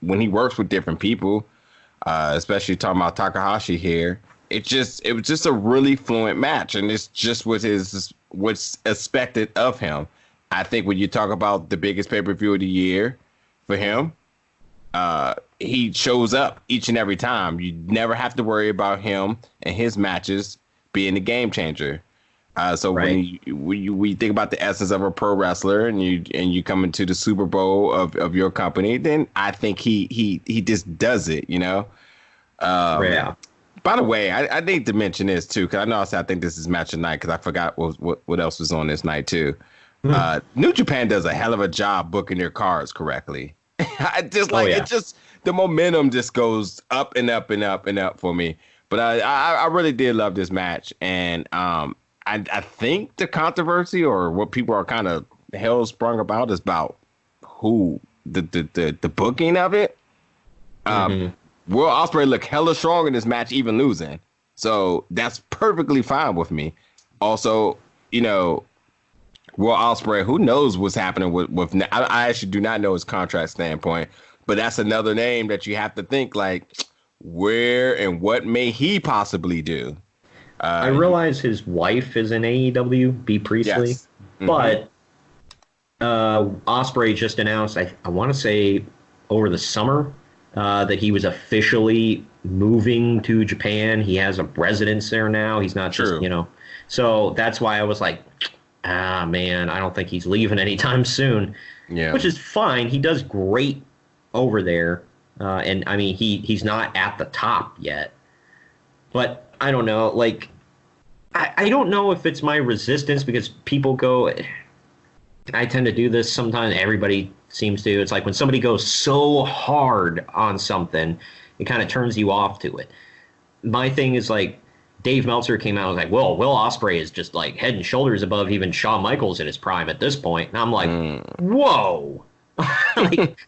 when he works with different people, especially talking about Takahashi here. It was just a really fluent match, and it's just what's expected of him. I think when you talk about the biggest pay-per-view of the year for him, he shows up each and every time. You never have to worry about him and his matches being a game changer. So right. when you think about the essence of a pro wrestler and you come into the Super Bowl of your company, then I think he just does it, Yeah. By the way, I need to mention this too, because I know I think this is match of the night, because I forgot what else was on this night too. New Japan does a hell of a job booking their cards correctly. It just the momentum just goes up and up and up and up for me. But I really did love this match, and I think the controversy or what people are kind of hell sprung about is about who the booking of it. Will Ospreay looked hella strong in this match, even losing. So that's perfectly fine with me. Also, Will Ospreay, who knows what's happening with I actually do not know his contract standpoint, but that's another name that you have to think, like, where and what may he possibly do? I realize his wife is in AEW, B. Priestley, yes. But Ospreay just announced, I want to say over the summer, that he was officially moving to Japan. He has a residence there now. He's not just, So that's why I was like, man, I don't think he's leaving anytime soon. Yeah. Which is fine. He does great over there. And, I mean, he's not at the top yet. But I don't know. Like, I don't know if it's my resistance, because people go... I tend to do this sometimes. Everybody seems to. It's like when somebody goes so hard on something, it kind of turns you off to it. My thing is, like, Dave Meltzer came out and was like, well, Will Ospreay is just like head and shoulders above even Shawn Michaels in his prime at this point. And I'm like, whoa, like,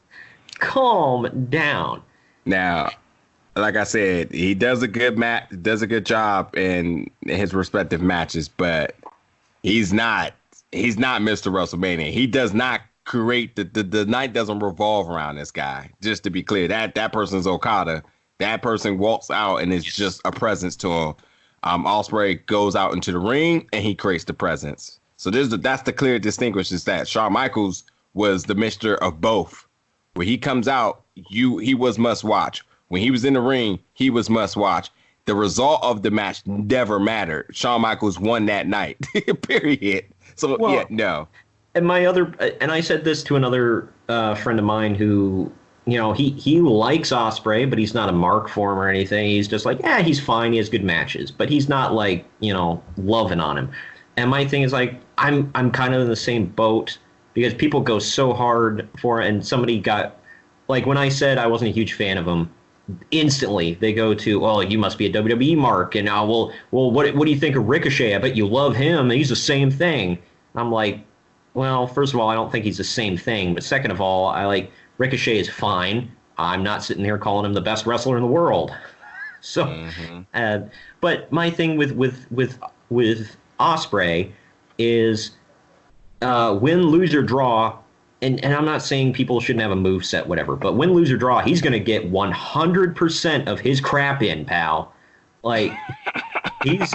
calm down. Now, like I said, he does a good job in his respective matches, but he's not Mr. WrestleMania. He does not create the night doesn't revolve around this guy. Just to be clear, that person's Okada. That person walks out and it's just a presence to him. Ospreay goes out into the ring and he creates the presence. So that's the clear distinguish is that Shawn Michaels was the mixture of both. When he comes out, he was must watch. When he was in the ring, he was must watch. The result of the match never mattered. Shawn Michaels won that night. Period. So no. And I said this to another friend of mine who, he likes Ospreay, but he's not a mark for him or anything. He's just like, yeah, he's fine. He has good matches, but he's not like, loving on him. And my thing is like, I'm kind of in the same boat because people go so hard for it. And somebody got, like, when I said I wasn't a huge fan of him, instantly they go to, oh, you must be a WWE mark. And now, well, what do you think of Ricochet? I bet you love him. He's the same thing. I'm like, well, first of all, I don't think he's the same thing. But second of all, Ricochet is fine. I'm not sitting here calling him the best wrestler in the world. So, but my thing with Ospreay is win, lose, or draw. And I'm not saying people shouldn't have a move set, whatever. But win, lose, or draw, he's going to get 100% of his crap in, pal. Like, he's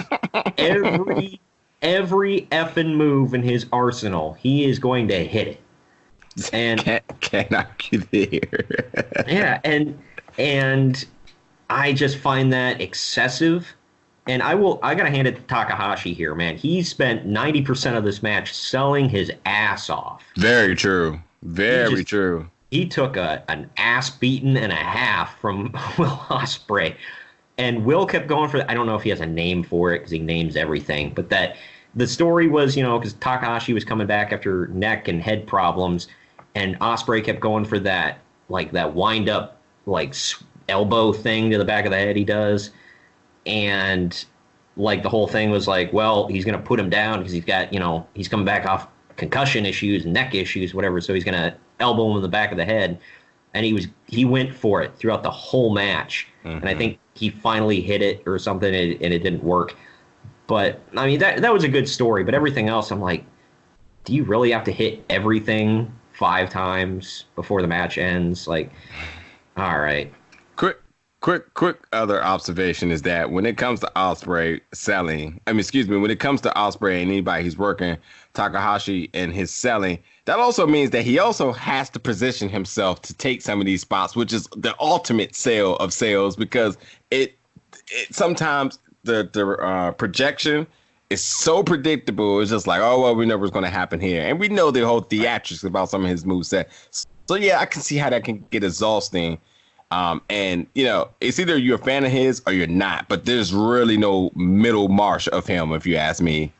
every effing move in his arsenal, he is going to hit it. And can't argue there. Yeah, and I just find that excessive. And I gotta hand it to Takahashi here, man. He spent 90% of this match selling his ass off. Very true. Very true. He took an ass beating and a half from Will Ospreay. And Will kept going for, I don't know if he has a name for it because he names everything, but that the story was, because Takahashi was coming back after neck and head problems, and Ospreay kept going for that wind up, elbow thing to the back of the head he does. And the whole thing was like, well, he's going to put him down because he's got, he's coming back off concussion issues, neck issues, whatever. So he's going to elbow him in the back of the head. And he went for it throughout the whole match. Mm-hmm. And I think he finally hit it or something and it didn't work. But I mean, that was a good story, but everything else, I'm like, do you really have to hit everything 5 times before the match ends? Like, all right. Quick other observation is that when it comes to Ospreay when it comes to Ospreay and anybody who's working Takahashi and his selling, that also means that he also has to position himself to take some of these spots, which is the ultimate sale of sales, because it sometimes the projection is so predictable. It's just like, oh, well, we know what's going to happen here. And we know the whole theatrics about some of his moveset. So, yeah, I can see how that can get exhausting. And it's either you're a fan of his or you're not, but there's really no middle march of him, if you ask me,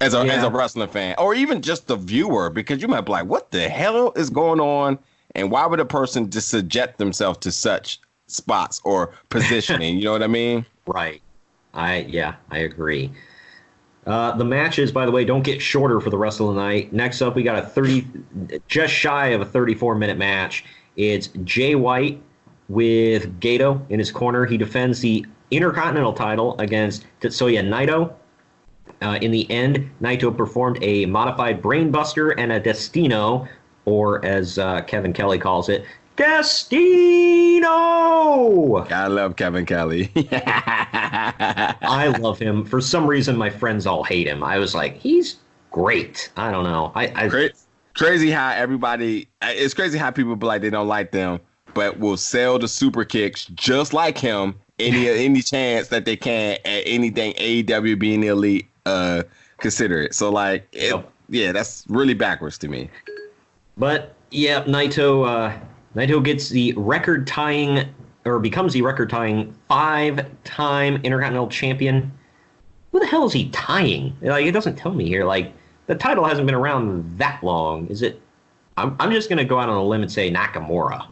as a wrestling fan, or even just the viewer, because you might be like, what the hell is going on? And why would a person just subject themselves to such spots or positioning? You know what I mean? Right. I agree. The matches, by the way, don't get shorter for the rest of the night. Next up, we got just shy of a 34-minute match. It's Jay White with Gato in his corner. He defends the Intercontinental title against Tetsuya Naito. In the end, Naito performed a modified brainbuster and a Destino, or as Kevin Kelly calls it, Destino! I love Kevin Kelly. I love him. For some reason, my friends all hate him. I was like, he's great. I don't know. Crazy how it's crazy how people be like they don't like them, but will sell the super kicks just like him any chance that they can at anything AEW being the elite consider it. So that's really backwards to me. But yeah, Naito gets the becomes the record tying 5-time Intercontinental champion. Who the hell is he tying? It doesn't tell me here. The title hasn't been around that long. Is it? I'm just going to go out on a limb and say Nakamura.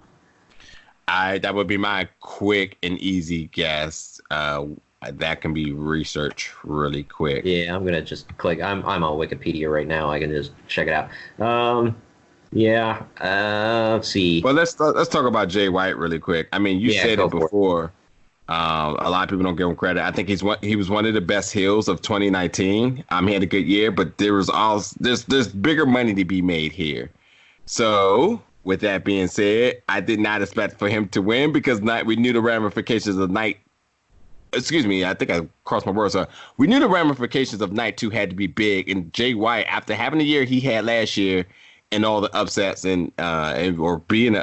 That would be my quick and easy guess. That can be researched really quick. Yeah, I'm going to just click. I'm on Wikipedia right now. I can just check it out. Let's see. Well, let's talk about Jay White really quick. I mean, you said it before. A lot of people don't give him credit. I think he was one of the best heels of 2019. He had a good year, but there's bigger money to be made here. So with that being said, I did not expect for him to win because we knew the ramifications of night. Excuse me, I think I crossed my words. We knew the ramifications of night 2 had to be big, and Jay White, after having the year he had last year, and all the upsets or being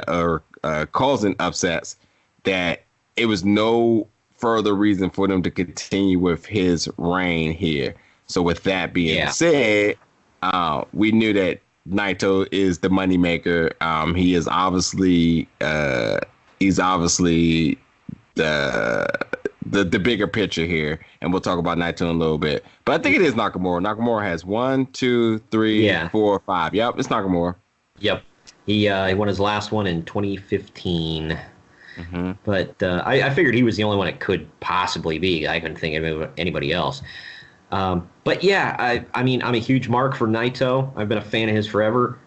causing upsets, that it was no further reason for them to continue with his reign here. So with that being said, we knew that Naito is the moneymaker. He is obviously the bigger picture here, and we'll talk about Naito in a little bit. But I think it is Nakamura. Nakamura has 1, 2, 3, 4, 5. Yep, it's Nakamura. Yep, he won his last one in 2015. Mm-hmm. But I figured he was the only one it could possibly be. I couldn't think of anybody else. But yeah, I mean, I'm a huge mark for Naito. I've been a fan of his forever.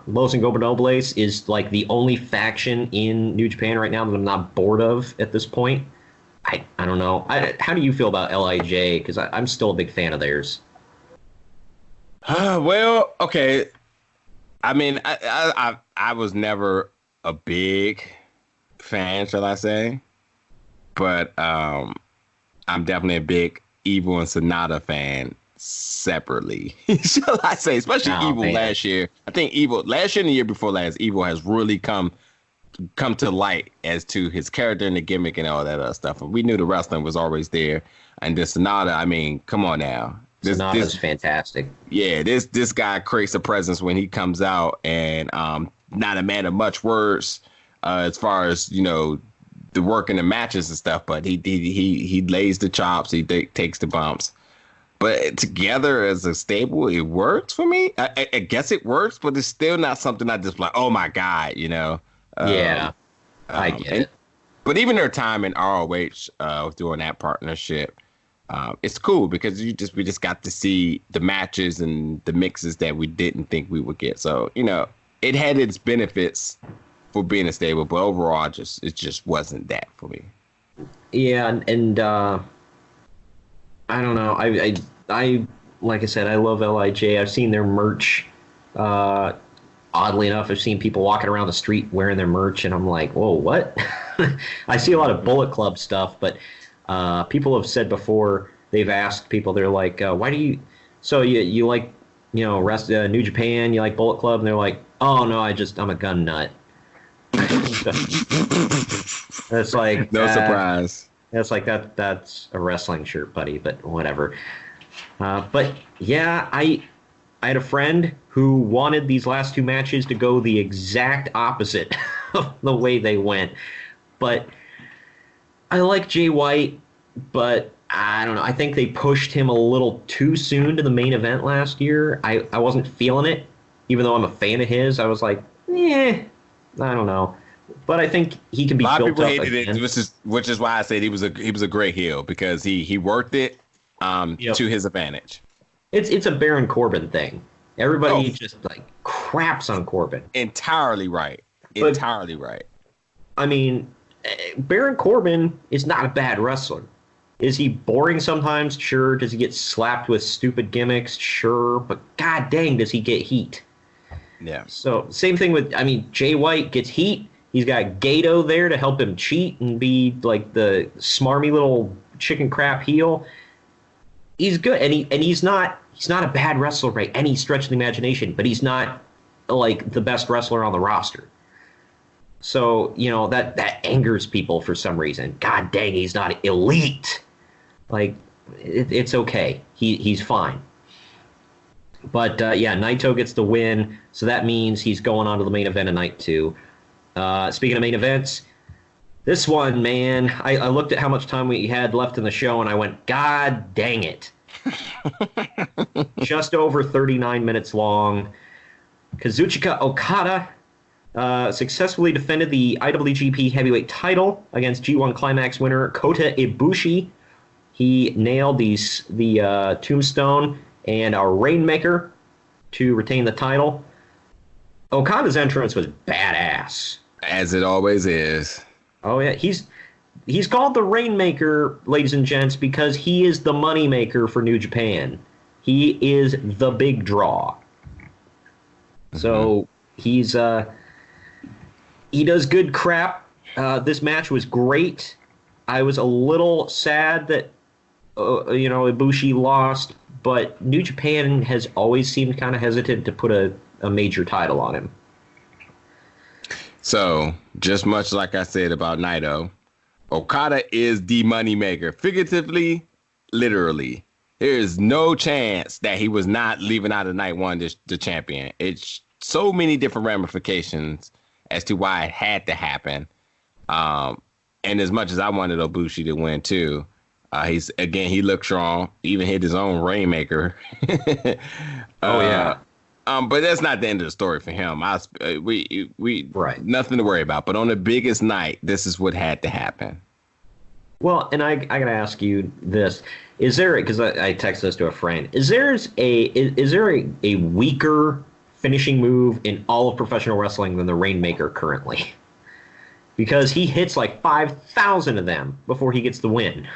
Los Ingobernables is like the only faction in New Japan right now that I'm not bored of at this point. I don't know. How do you feel about LIJ? Because I'm still a big fan of theirs. Well, okay. I mean, I was never a big fan, shall I say? But I'm definitely a big Evil and Sonata fan separately, shall I say? Especially Evil last year. I think Evil last year and the year before last, Evil has really come to light as to his character and the gimmick and all that other stuff. And we knew the wrestling was always there. And this Sonata, I mean, come on now. Sonata's fantastic. Yeah, this guy creates a presence when he comes out, and not a man of much words as far as, you know, the work in the matches and stuff, but he lays the chops, he takes the bumps. But together as a stable, it works for me. I guess it works, but it's still not something I just like, oh my God, you know. I get it. But even their time in ROH doing that partnership, it's cool because we just got to see the matches and the mixes that we didn't think we would get. So, you know, it had its benefits for being a stable, but overall, it just wasn't that for me. Yeah, and I don't know. I like I said, I love LIJ. I've seen their merch. Oddly enough, I've seen people walking around the street wearing their merch, and I'm like, whoa, what? I see a lot of Bullet Club stuff, but people have said before, they've asked people, they're like, why do you, so you like, you know, New Japan, you like Bullet Club? And they're like, oh, no, I'm a gun nut. That's like no surprise. That's like that's a wrestling shirt, buddy, but whatever. But yeah, I had a friend who wanted these last two matches to go the exact opposite of the way they went. But I like Jay White, but I don't know. I think they pushed him a little too soon to the main event last year. I wasn't feeling it, even though I'm a fan of his. I was like, I don't know. But I think he can be built up. A lot of people hated it, which is why I said he was a great heel, because he worked it to his advantage. It's a Baron Corbin thing. Everybody just like craps on Corbin. Entirely right. I mean, Baron Corbin is not a bad wrestler. Is he boring sometimes? Sure. Does he get slapped with stupid gimmicks? Sure. But god dang, does he get heat? Yeah. So same thing with, Jay White gets heat. He's got Gato there to help him cheat and be like the smarmy little chicken crap heel. He's good, and he's not a bad wrestler by any stretch of the imagination, but he's not like the best wrestler on the roster. So, you know, that angers people for some reason. God dang, he's not elite. Like, it's okay. He's fine. But, Naito gets the win, so that means he's going on to the main event of night 2. Speaking of main events, this one, man, I looked at how much time we had left in the show, and I went, God dang it. Just over 39 minutes long. Kazuchika Okada successfully defended the IWGP Heavyweight title against G1 Climax winner Kota Ibushi. He nailed the Tombstone and a Rainmaker to retain the title. Okada's entrance was badass. As it always is. Oh, yeah. He's called the Rainmaker, ladies and gents, because he is the moneymaker for New Japan. He is the big draw. Mm-hmm. So he does good crap. This match was great. I was a little sad that Ibushi lost, but New Japan has always seemed kind of hesitant to put a a major title on him. So, just much like I said about Naito, Okada is the moneymaker. Figuratively, literally. There is no chance that he was not leaving out of night one the champion. It's so many different ramifications as to why it had to happen. And as much as I wanted Ibushi to win too, he looked strong. Even hit his own Rainmaker. But that's not the end of the story for him. We right. Nothing to worry about. But on the biggest night, this is what had to happen. Well, and I got to ask you this: is there, because I texted this to a friend, is there a weaker finishing move in all of professional wrestling than the Rainmaker currently? Because he hits like 5,000 of them before he gets the win.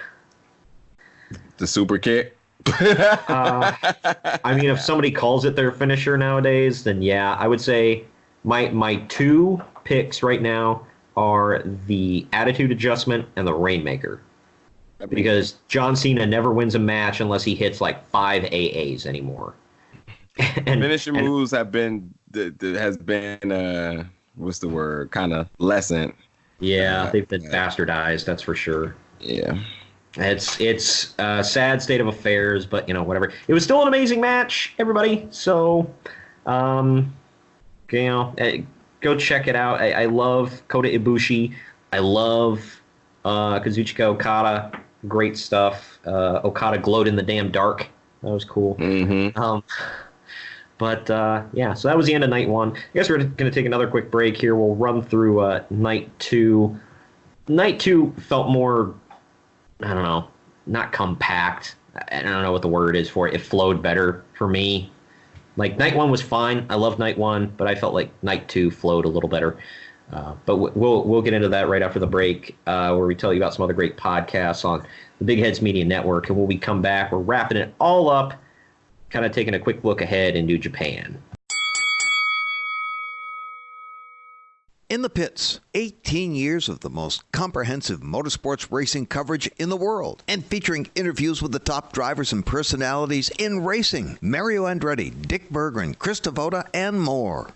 The super kick. I mean, if somebody calls it their finisher nowadays, then yeah, I would say my two picks right now are the Attitude Adjustment and the Rainmaker. Because John Cena never wins a match unless he hits like 5 AAs anymore. Finishing moves have been what's the word? Kind of lessened. Yeah, they've been bastardized. That's for sure. Yeah. It's a sad state of affairs, but, whatever. It was still an amazing match, everybody. So, go check it out. I love Kota Ibushi. I love Kazuchika Okada. Great stuff. Okada glowed in the damn dark. That was cool. Mm-hmm. So that was the end of night one. I guess we're going to take another quick break here. We'll run through night two. Night two felt more, I don't know, not compact. I don't know what the word is for it. It flowed better for me. Like, night one was fine. I love night one, but I felt like night two flowed a little better. But we'll get into that right after the break, where we tell you about some other great podcasts on the Big Heads Media Network. And when we come back, we're wrapping it all up, kind of taking a quick look ahead into Japan. In the Pits, 18 years of the most comprehensive motorsports racing coverage in the world, and featuring interviews with the top drivers and personalities in racing. Mario Andretti, Dick Berggren, Chris Devoda, and more.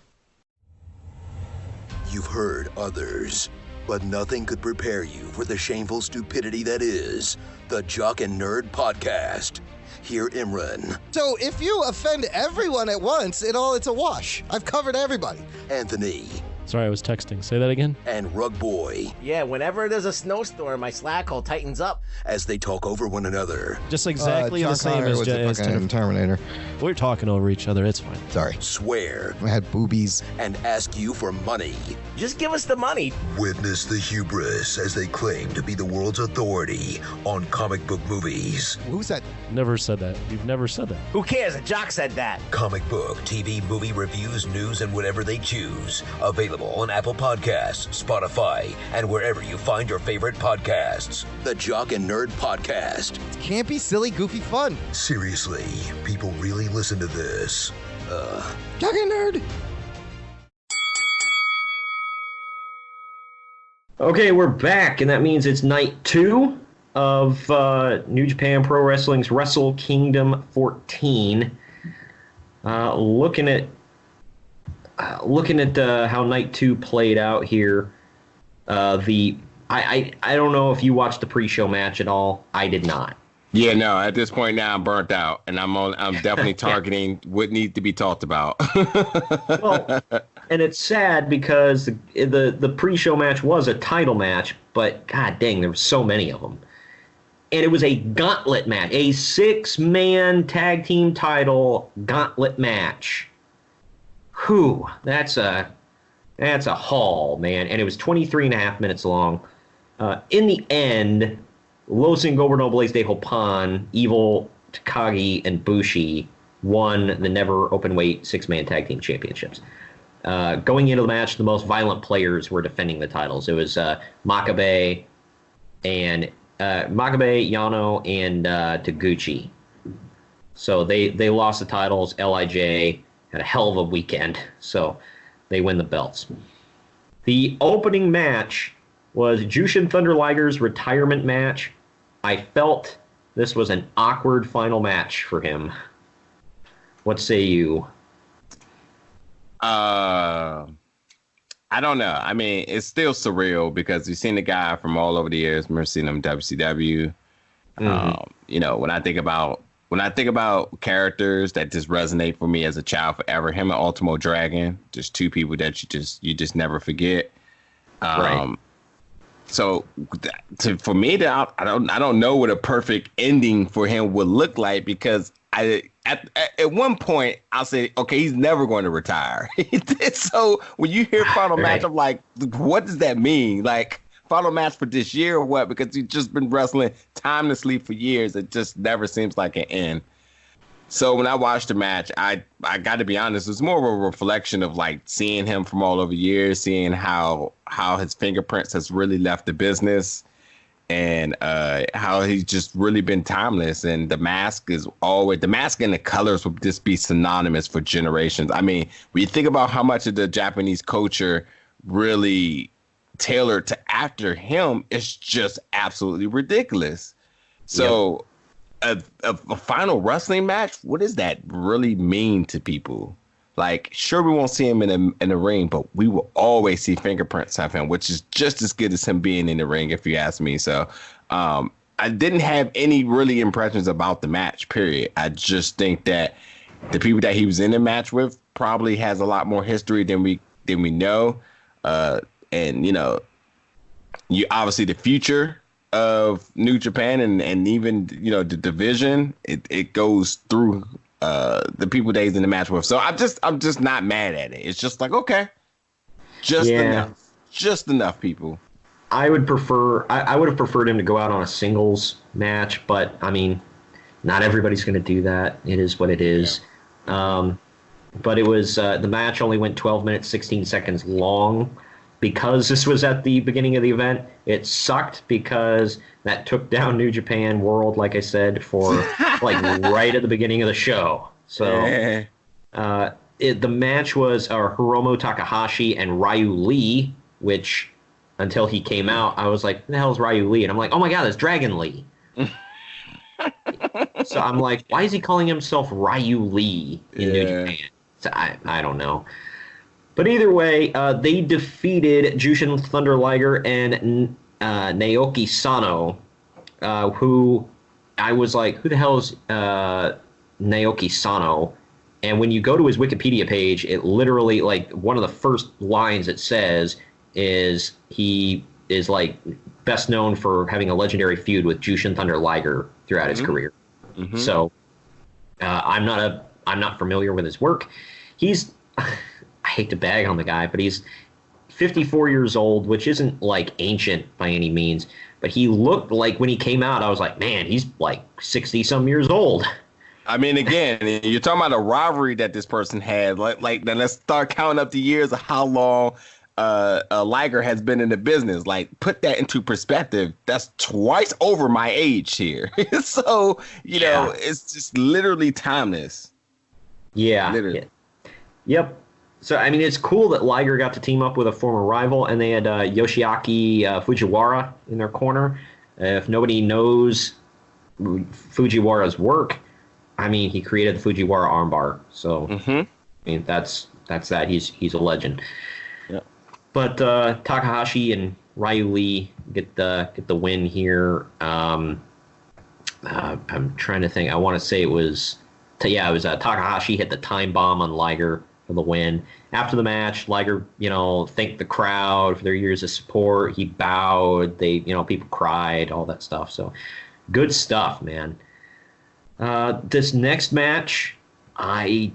You've heard others, but nothing could prepare you for the shameful stupidity that is the Jock and Nerd Podcast. Hear Imran. So if you offend everyone at once, it's a wash. I've covered everybody. Anthony. Sorry, I was texting. Say that again. And Rug Boy. Yeah, whenever there's a snowstorm, my Slack hole tightens up. As they talk over one another. Just exactly the same as Terminator. We're talking over each other. It's fine. Sorry. Swear. I had boobies. And ask you for money. Just give us the money. Witness the hubris as they claim to be the world's authority on comic book movies. Who said? Never said that. You've never said that. Who cares? A jock said that. Comic book, TV, movie reviews, news, and whatever they choose. Available on Apple Podcasts, Spotify, and wherever you find your favorite podcasts. The Jock and Nerd Podcast. It's campy, silly, goofy fun. Seriously, people really listen to this. Jock and Nerd. Okay, we're back, and that means it's night two of New Japan Pro Wrestling's Wrestle Kingdom 14. Looking at how night two played out here. I don't know if you watched the pre-show match at all. I did not. Yeah, no. At this point now, I'm burnt out, and I'm definitely targeting what needs to be talked about. Well, and it's sad because the pre-show match was a title match, but god dang, there were so many of them, and it was a gauntlet match, a 6-man tag team title gauntlet match. Whew, that's a haul, man, and it was 23.5 minutes long. In the end, Los Ingobernables de Japan, Evil, Takagi, and Bushi won the never openweight 6-man tag team championships. Going into the match, the most violent players were defending the titles. It was Makabe, Yano, and Taguchi. So they lost the titles. LIJ had a hell of a weekend, so they win the belts. The opening match was Jushin Thunder Liger's retirement match. I felt this was an awkward final match for him. What say you? I don't know. I mean, it's still surreal because you've seen the guy from all over the years. We've seen him WCW. You know, when I think about characters that just resonate for me as a child forever, him and Ultimo Dragon, just two people that you just never forget. Right. So for me, I don't know what a perfect ending for him would look like, because at one point I'll say, okay, he's never going to retire. So when you hear final match, I'm like, what does that mean? Like, final match for this year or what? Because he's just been wrestling timelessly for years. It just never seems like an end. So when I watched the match, I got to be honest, it was more of a reflection of like seeing him from all over years, seeing how his fingerprints has really left the business, and how he's just really been timeless. And the mask and the colors will just be synonymous for generations. I mean, when you think about how much of the Japanese culture really tailored to after him, it's just absolutely ridiculous. So a final wrestling match, what does that really mean to people? Like, sure, we won't see him in the ring, but we will always see fingerprints of him, which is just as good as him being in the ring, if you ask me. So I didn't have any really impressions about the match, period. I just think that the people that he was in the match with probably has a lot more history than we know. And, you know, obviously the future of New Japan and even, you know, the division, it goes through the people that he's in the match with. So I'm just not mad at it. It's just like, okay, just enough people. I would have preferred him to go out on a singles match, but I mean, not everybody's going to do that. It is what it is. Yeah. But it was the match only went 12 minutes 16 seconds long. Because this was at the beginning of the event, it sucked because that took down New Japan World, like I said, for like right at the beginning of the show. So the match was Hiromu Takahashi and Ryu Lee, which until he came out, I was like, who the hell is Ryu Lee? And I'm like, oh my God, it's Dragon Lee. So I'm like, why is he calling himself Ryu Lee in New Japan? So I don't know. But either way, they defeated Jushin Thunder Liger and Naoki Sano, who I was like, who the hell is Naoki Sano? And when you go to his Wikipedia page, it literally, like, one of the first lines it says is he is, like, best known for having a legendary feud with Jushin Thunder Liger throughout his career. Mm-hmm. So I'm not familiar with his work. He's... I hate to bag on the guy, but he's 54 years old, which isn't like ancient by any means. But he looked like when he came out, I was like, man, he's like 60-some years old. I mean, again, you're talking about a rivalry that this person had. Like then let's start counting up the years of how long Liger has been in the business. Like, put that into perspective. That's twice over my age here. So, you know, it's just literally timeless. Yeah. Literally. Yep. So, I mean, it's cool that Liger got to team up with a former rival, and they had Yoshiaki Fujiwara in their corner. If nobody knows Fujiwara's work, I mean, he created the Fujiwara armbar. So, I mean, that's that. He's a legend. Yep. But Takahashi and Ryu Lee get the win here. I'm trying to think. I want to say it was Takahashi hit the time bomb on Liger for the win. After the match, Liger, thanked the crowd for their years of support. He bowed. People cried, all that stuff. So good stuff, man. This next match, I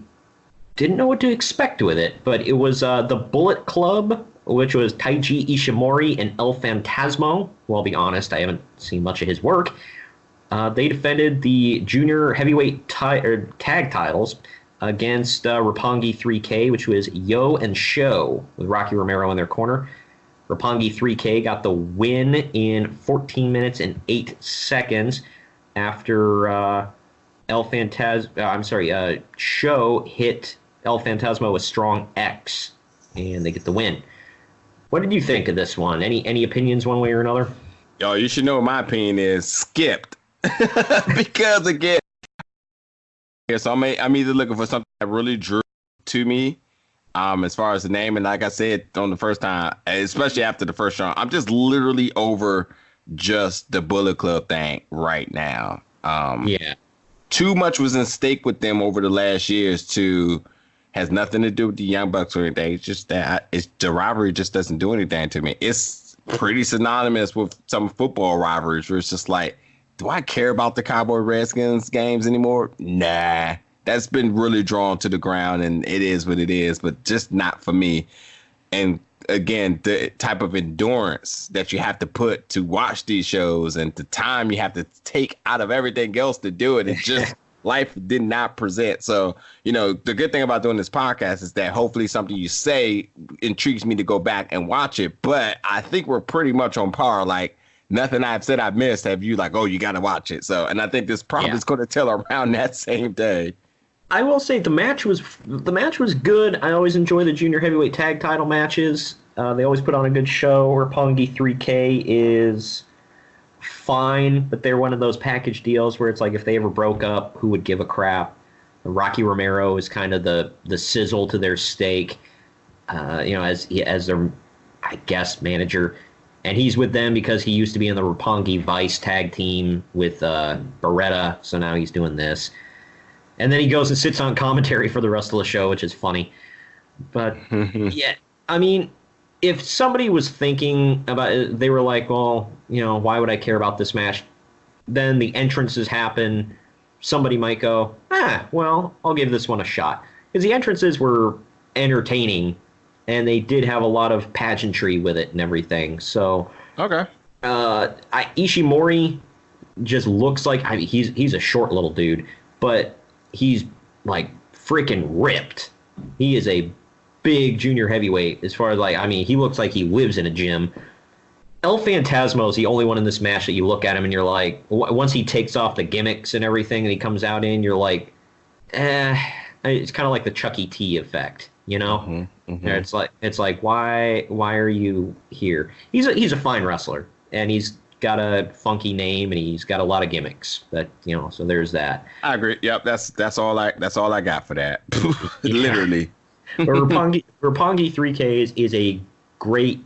didn't know what to expect with it, but it was the Bullet Club, which was Taiji Ishimori and El Phantasmo. Well, I'll be honest, I haven't seen much of his work. They defended the junior heavyweight tag titles against Roppongi 3K, which was Yo and Sho, with Rocky Romero in their corner. Roppongi 3K got the win in 14 minutes and 8 seconds after Sho hit El Phantasmo with Strong X, and they get the win. What did you think of this one? Any opinions one way or another? Yo, you should know what my opinion is. Skipped. Because, again, so I'm either looking for something that really drew to me, As far as the name, and like I said on the first time, especially after the first round, I'm just literally over just the Bullet Club thing right now. Yeah. Too much was in stake with them over the last years has nothing to do with the Young Bucks or anything. It's just that the rivalry just doesn't do anything to me. It's pretty synonymous with some football rivalries where it's just like, do I care about the Cowboy Redskins games anymore? Nah. That's been really drawn to the ground, and it is what it is, but just not for me. And again, the type of endurance that you have to put to watch these shows and the time you have to take out of everything else to do it, life did not present. So, the good thing about doing this podcast is that hopefully something you say intrigues me to go back and watch it. But I think we're pretty much on par. Like, nothing I've said I've missed have you like, oh, you got to watch it. So, and I think this probably is going to tell around that same day. I will say the match was good. I always enjoy the junior heavyweight tag title matches. They always put on a good show. Roppongi 3K is fine, but they're one of those package deals where it's like if they ever broke up, who would give a crap? Rocky Romero is kind of the sizzle to their steak, as their, I guess, manager. And he's with them because he used to be in the Roppongi Vice tag team with Beretta, so now he's doing this. And then he goes and sits on commentary for the rest of the show, which is funny. But, yeah, I mean, if somebody was thinking about it, they were like, well, why would I care about this match? Then the entrances happen. Somebody might go, well, I'll give this one a shot. Because the entrances were entertaining, and they did have a lot of pageantry with it and everything. So, okay. Ishimori just looks like, he's a short little dude, but he's like freaking ripped. He is a big junior heavyweight as far as he looks like he lives in a gym. El Phantasmo is the only one in this match that you look at him and you're like, once he takes off the gimmicks and everything and he comes out in, you're like, it's kind of like the Chucky T effect, It's like why are you here? He's a fine wrestler and he's got a funky name and he's got a lot of gimmicks. But so there's that. I agree. Yep, that's all I got for that. Literally. But Roppongi 3K is a great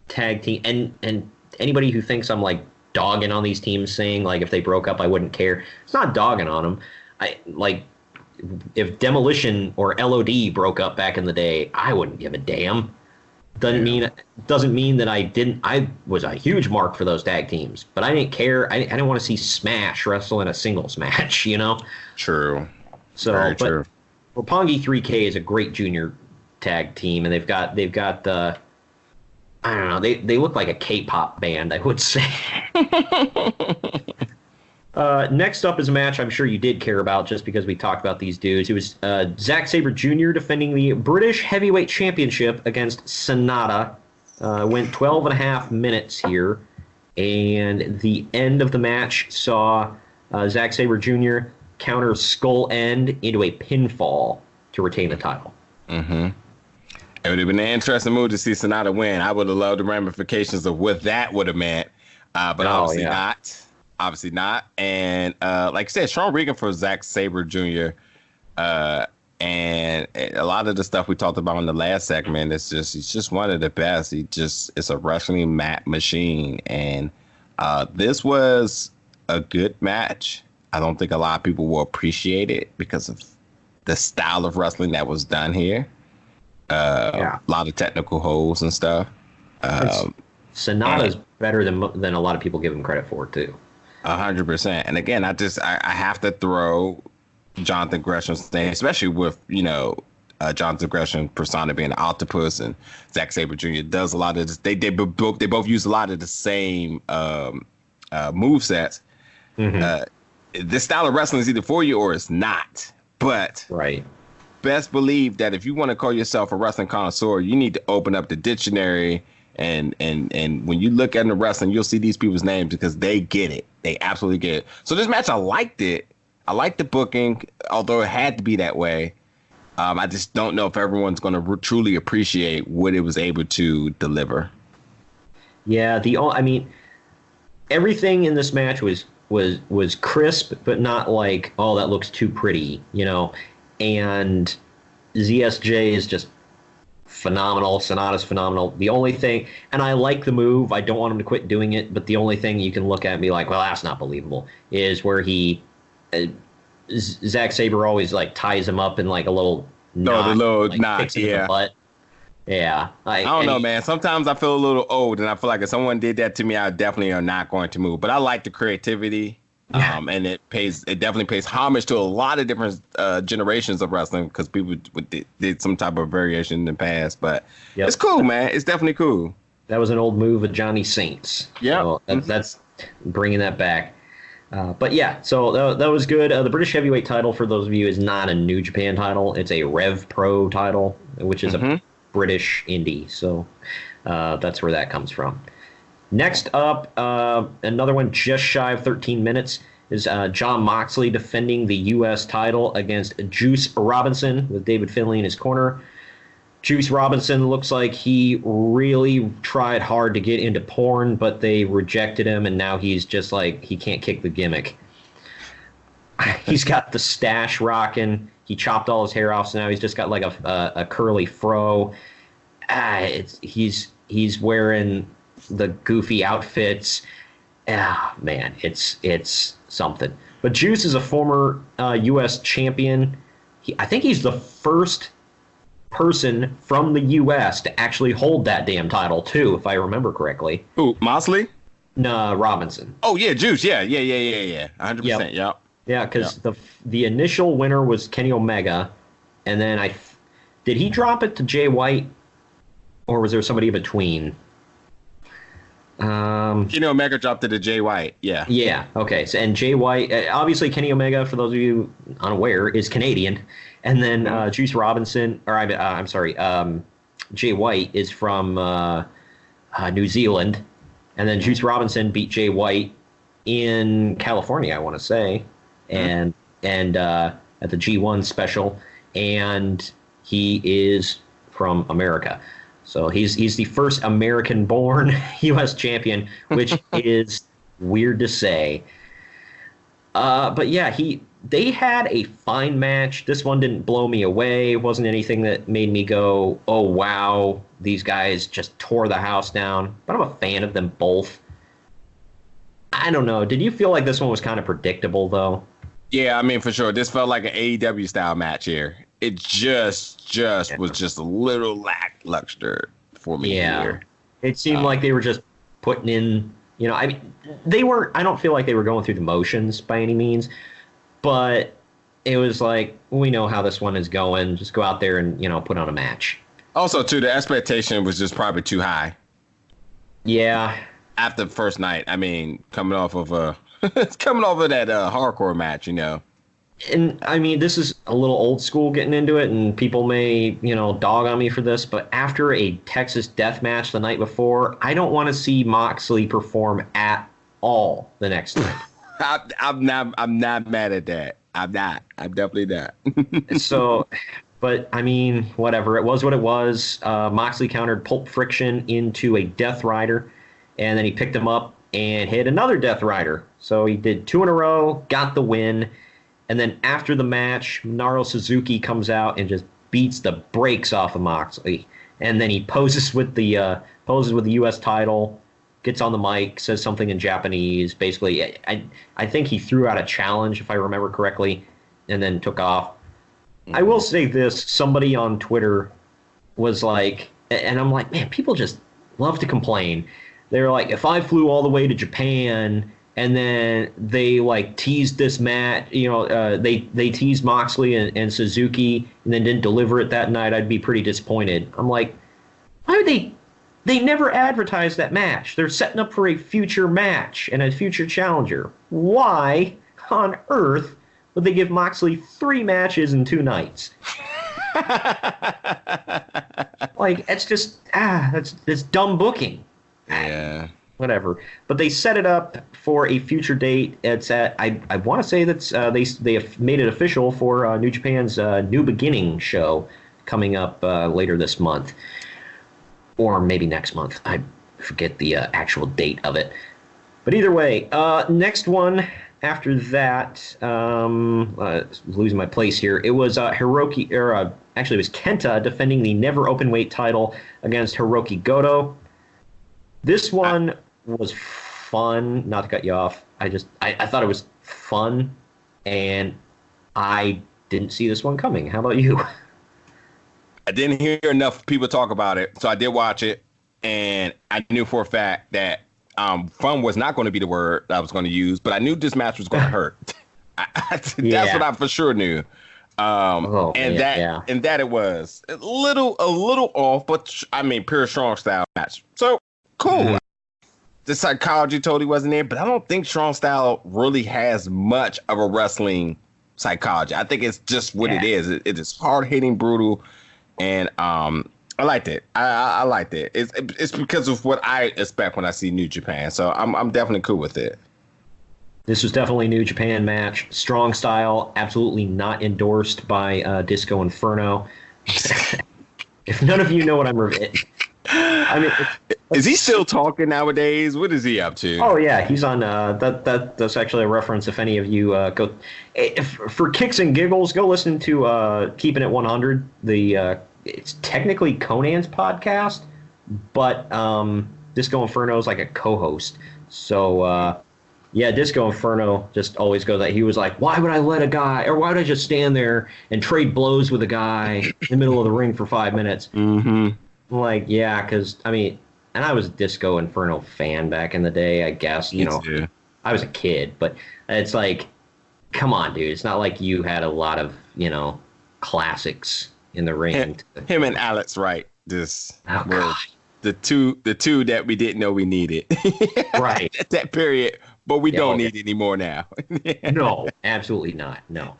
tag team, and anybody who thinks I'm like dogging on these teams, saying like if they broke up I wouldn't care. It's not dogging on them. If Demolition or LOD broke up back in the day, I wouldn't give a damn. Doesn't mean that I was a huge mark for those tag teams, but I didn't care. I didn't want to see Smash wrestle in a singles match, True. So, very but true. Roppongi 3K is a great junior tag team, and they've got I don't know, they look like a K-pop band, I would say. Next up is a match I'm sure you did care about just because we talked about these dudes. It was Zack Sabre Jr. defending the British Heavyweight Championship against Sonata. Went 12 and a half minutes here, and the end of the match saw Zack Sabre Jr. counter Skull End into a pinfall to retain the title. Mm-hmm. It would have been an interesting move to see Sonata win. I would have loved the ramifications of what that would have meant, but obviously not. Obviously not. And like I said, Sean Regan for Zack Sabre Jr. And a lot of the stuff we talked about in the last segment, he's just one of the best. It's a wrestling machine. And this was a good match. I don't think a lot of people will appreciate it because of the style of wrestling that was done here. A lot of technical holes and stuff. Sonata's better than a lot of people give him credit for, too. 100%. And again, I have to throw Jonathan Gresham's name, especially with, Jonathan Gresham persona being an octopus, and Zack Sabre Jr. does a lot of this. They both use a lot of the same movesets. Mm-hmm. This style of wrestling is either for you or it's not. But best believe that if you want to call yourself a wrestling connoisseur, you need to open up the dictionary. And when you look at the wrestling, you'll see these people's names because they get it. They absolutely get it. So this match, I liked it. I liked the booking, although it had to be that way. I just don't know if everyone's going to truly appreciate what it was able to deliver. Yeah, everything in this match was crisp, but not like, oh, that looks too pretty, And ZSJ is just phenomenal. Sonata's phenomenal. The only thing, and I like the move, I don't want him to quit doing it, but the only thing you can look at and be like, well, that's not believable, is where he, Zack Sabre always like ties him up in like a little knot. The little like, knot, kicks him in the butt. Yeah. I don't know, man. Sometimes I feel a little old, and I feel like if someone did that to me, I definitely are not going to move. But I like the creativity. And it definitely pays homage to a lot of different generations of wrestling because people did some type of variation in the past. But it's cool, man. It's definitely cool. That was an old move of Johnny Saints. Yeah, so that's bringing that back. But yeah, so that was good. The British Heavyweight title, for those of you, is not a New Japan title. It's a Rev Pro title, which is a British indie. So that's where that comes from. Next up, another one just shy of 13 minutes, is Jon Moxley defending the U.S. title against Juice Robinson with David Finlay in his corner. Juice Robinson looks like he really tried hard to get into porn, but they rejected him, and now he's just like, he can't kick the gimmick. He's got the stash rocking. He chopped all his hair off, so now he's just got like a curly fro. He's wearing the goofy outfits. Man, it's something. But Juice is a former U.S. champion. I think he's the first person from the U.S. to actually hold that damn title, too, if I remember correctly. Who, Moxley? No, Robinson. Oh, yeah, Juice. Yeah. 100%, yep. Yeah, because the initial winner was Kenny Omega, and then did he drop it to Jay White, or was there somebody in between? Kenny Omega dropped it to Jay White. Yeah. Yeah. Okay. So, and Jay White, obviously Kenny Omega, for those of you unaware, is Canadian, and then Juice Robinson, or I'm sorry, Jay White is from New Zealand, and then Juice Robinson beat Jay White in California, I want to say, and at the G1 special, and he is from America. So he's the first American-born U.S. champion, which is weird to say. But yeah, they had a fine match. This one didn't blow me away. It wasn't anything that made me go, oh, wow, these guys just tore the house down. But I'm a fan of them both. I don't know. Did you feel like this one was kind of predictable, though? Yeah, I mean, for sure. This felt like an AEW-style match here. It just was just a little lackluster for me here. It seemed like they were just putting in, I mean, they weren't, I don't feel like they were going through the motions by any means, but it was like, we know how this one is going. Just go out there and, put on a match. Also, too, the expectation was just probably too high. Yeah. After the first night, I mean, coming off of that hardcore match, And I mean, this is a little old school getting into it, and people may, dog on me for this, but after a Texas death match the night before, I don't want to see Moxley perform at all the next night. I'm not mad at that. I'm definitely not. So, but I mean, whatever. It was what it was. Moxley countered Pulp Friction into a Death Rider, and then he picked him up and hit another Death Rider. So he did 2 in a row, got the win. And then after the match, Minoru Suzuki comes out and just beats the brakes off of Moxley. And then he poses with the U.S. title, gets on the mic, says something in Japanese. Basically, I think he threw out a challenge, if I remember correctly, and then took off. I will say this. Somebody on Twitter was like, and I'm like, man, people just love to complain. They're like, if I flew all the way to Japan and then they like teased this match, they teased Moxley and Suzuki and then didn't deliver it that night, I'd be pretty disappointed. I'm like, why would they never advertised that match? They're setting up for a future match and a future challenger. Why on earth would they give Moxley 3 matches in 2 nights? Like, it's just, that's dumb booking. Yeah. Whatever. But they set it up for a future date. It's at, I want to say that's they have made it official for New Japan's New Beginning show coming up later this month. Or maybe next month. I forget the actual date of it. But either way, next one, after that, losing my place here, it was Hiroki, or actually it was Kenta defending the never openweight title against Hiroki Goto. This one was fun. Not to cut you off, I thought it was fun, and I didn't see this one coming. How about you? I didn't hear enough people talk about it, so I did watch it, and I knew for a fact that fun was not going to be the word I was going to use, but I knew this match was going to hurt. That's what I for sure knew. And that it was a little off, but I mean, pure strong style match. So cool. Mm-hmm. The psychology totally wasn't there, but I don't think strong style really has much of a wrestling psychology. I think it's just what it is. It is hard hitting, brutal, and I liked it. I liked it. It's because of what I expect when I see New Japan. So I'm definitely cool with it. This was definitely a New Japan match. Strong style, absolutely not endorsed by Disco Inferno. If none of you know what I'm I mean, is he still talking nowadays? What is he up to? Oh yeah, he's on. That's actually a reference. If any of you go, for kicks and giggles, go listen to Keeping It 100. It's technically Conan's podcast, but Disco Inferno is like a co-host. So yeah, Disco Inferno just always goes that he was like, why would I let a guy, or why would I just stand there and trade blows with a guy in the middle of the ring for 5 minutes? Mm-hmm. Like, yeah, because, I mean, and I was a Disco Inferno fan back in the day, I guess. You know, I was a kid, but it's like, come on, dude. It's not like you had a lot of, classics in the ring. Him and Alex Wright just were the two that we didn't know we needed. Right. At that period, but we don't need anymore now. No, absolutely not. No.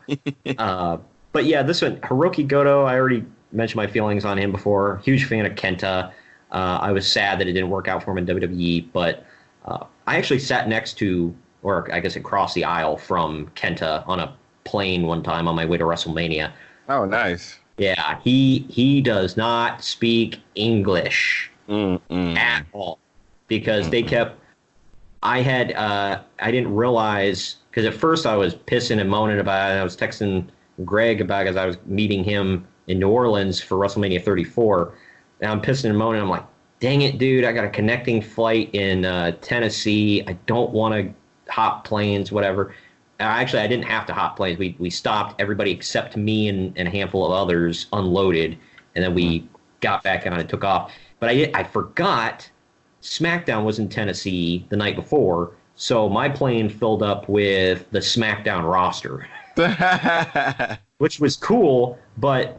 But yeah, this one, Hiroki Goto, I already mentioned my feelings on him before. Huge fan of Kenta. I was sad that it didn't work out for him in WWE, but I actually sat next to, or I guess across the aisle from Kenta on a plane one time on my way to WrestleMania. Oh, nice. Yeah, he does not speak English at all, because they kept. I didn't realize, because at first I was pissing and moaning about it. I was texting Greg about it, because I was meeting him in New Orleans for WrestleMania 34. And I'm pissing and moaning. I'm like, dang it, dude, I got a connecting flight in Tennessee. I don't want to hop planes, whatever. Actually, I didn't have to hop planes. We stopped. Everybody except me and a handful of others unloaded. And then we got back on and took off. But I forgot SmackDown was in Tennessee the night before. So my plane filled up with the SmackDown roster, which was cool. But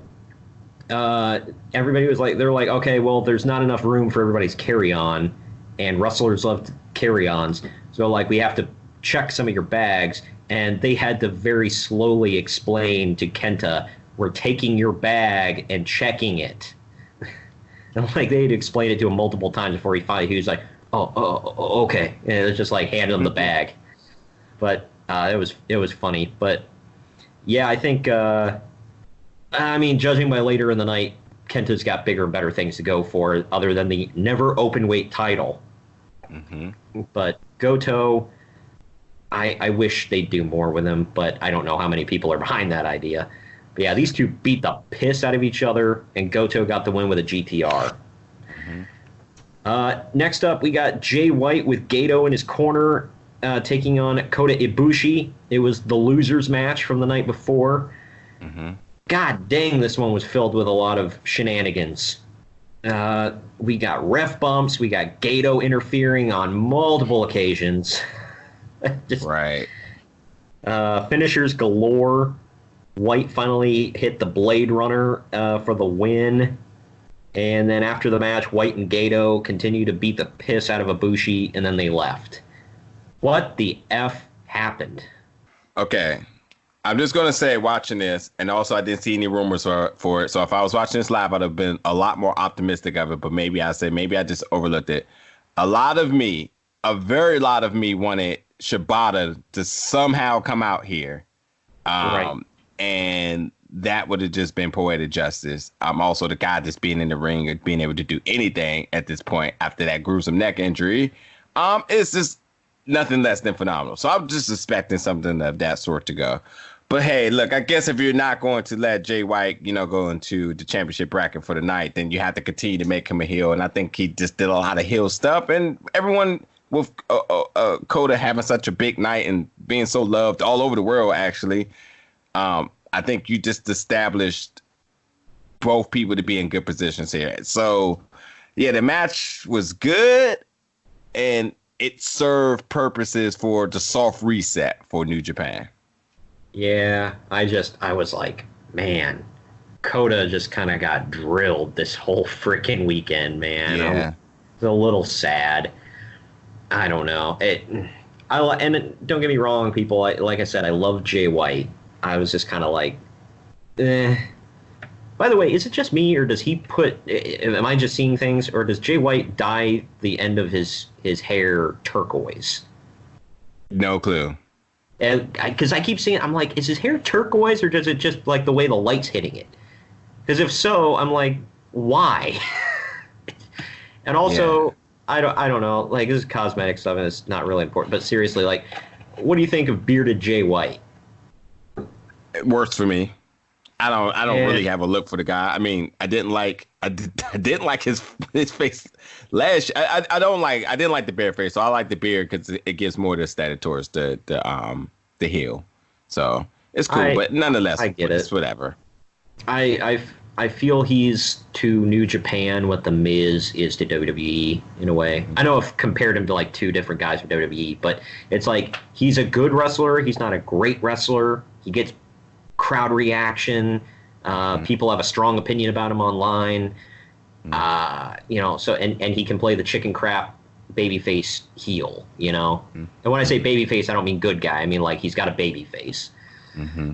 everybody was like, they're like, okay, well, there's not enough room for everybody's carry-on, and wrestlers love carry-ons, so like we have to check some of your bags, and they had to very slowly explain to Kenta, we're taking your bag and checking it. And like they had explained it to him multiple times before he was like, oh, okay, and it was just like handing him the bag. But it was funny. But yeah, I think. I mean, judging by later in the night, Kenta's got bigger and better things to go for other than the never open weight title. Mm-hmm. But Goto, I wish they'd do more with him, but I don't know how many people are behind that idea. But yeah, these two beat the piss out of each other, and Goto got the win with a GTR. Mm-hmm. Next up, we got Jay White with Gato in his corner, taking on Kota Ibushi. It was the losers match from the night before. Mm-hmm. God dang, this one was filled with a lot of shenanigans. We got ref bumps. We got Gato interfering on multiple occasions. Right. Finishers galore. White finally hit the Blade Runner for the win. And then after the match, White and Gato continued to beat the piss out of Ibushi, and then they left. What the F happened? Okay. I'm just going to say, watching this, and also I didn't see any rumors for it. So if I was watching this live, I'd have been a lot more optimistic of it. But maybe I just overlooked it. A very lot of me wanted Shibata to somehow come out here. Right. And that would have just been poetic justice. I'm also the guy that's being in the ring and being able to do anything at this point after that gruesome neck injury. It's just nothing less than phenomenal. So I'm just expecting something of that sort to go. But hey, look, I guess if you're not going to let Jay White, go into the championship bracket for the night, then you have to continue to make him a heel. And I think he just did a lot of heel stuff. And everyone with Coda having such a big night and being so loved all over the world, actually, I think you just established both people to be in good positions here. So, yeah, the match was good, and it served purposes for the soft reset for New Japan. Yeah, I was like, man, Coda just kind of got drilled this whole freaking weekend, man. Yeah. I was a little sad. I don't know. Don't get me wrong, people. Like I said, I love Jay White. I was just kind of like, eh. By the way, is it just me, or does he am I just seeing things, or does Jay White dye the end of his hair turquoise? No clue. Because I keep seeing, I'm like, is his hair turquoise, or does it just like the way the light's hitting it? Because if so, I'm like, why? And also, yeah. I don't know. Like, this is cosmetic stuff, and it's not really important. But seriously, like, what do you think of bearded Jay White? It works for me. I don't really have a look for the guy. I mean, I didn't like his face last. I didn't like the bare face, so I like the beard because it gives more of the status towards the heel. So it's cool, but nonetheless, I get it's it. Whatever. I feel he's to New Japan what the Miz is to WWE in a way. I know I've compared him to like two different guys from WWE, but it's like he's a good wrestler. He's not a great wrestler. He gets crowd reaction. People have a strong opinion about him online. So and he can play the chicken crap babyface heel, And when I say babyface, I don't mean good guy. I mean like he's got a baby face. Mm-hmm.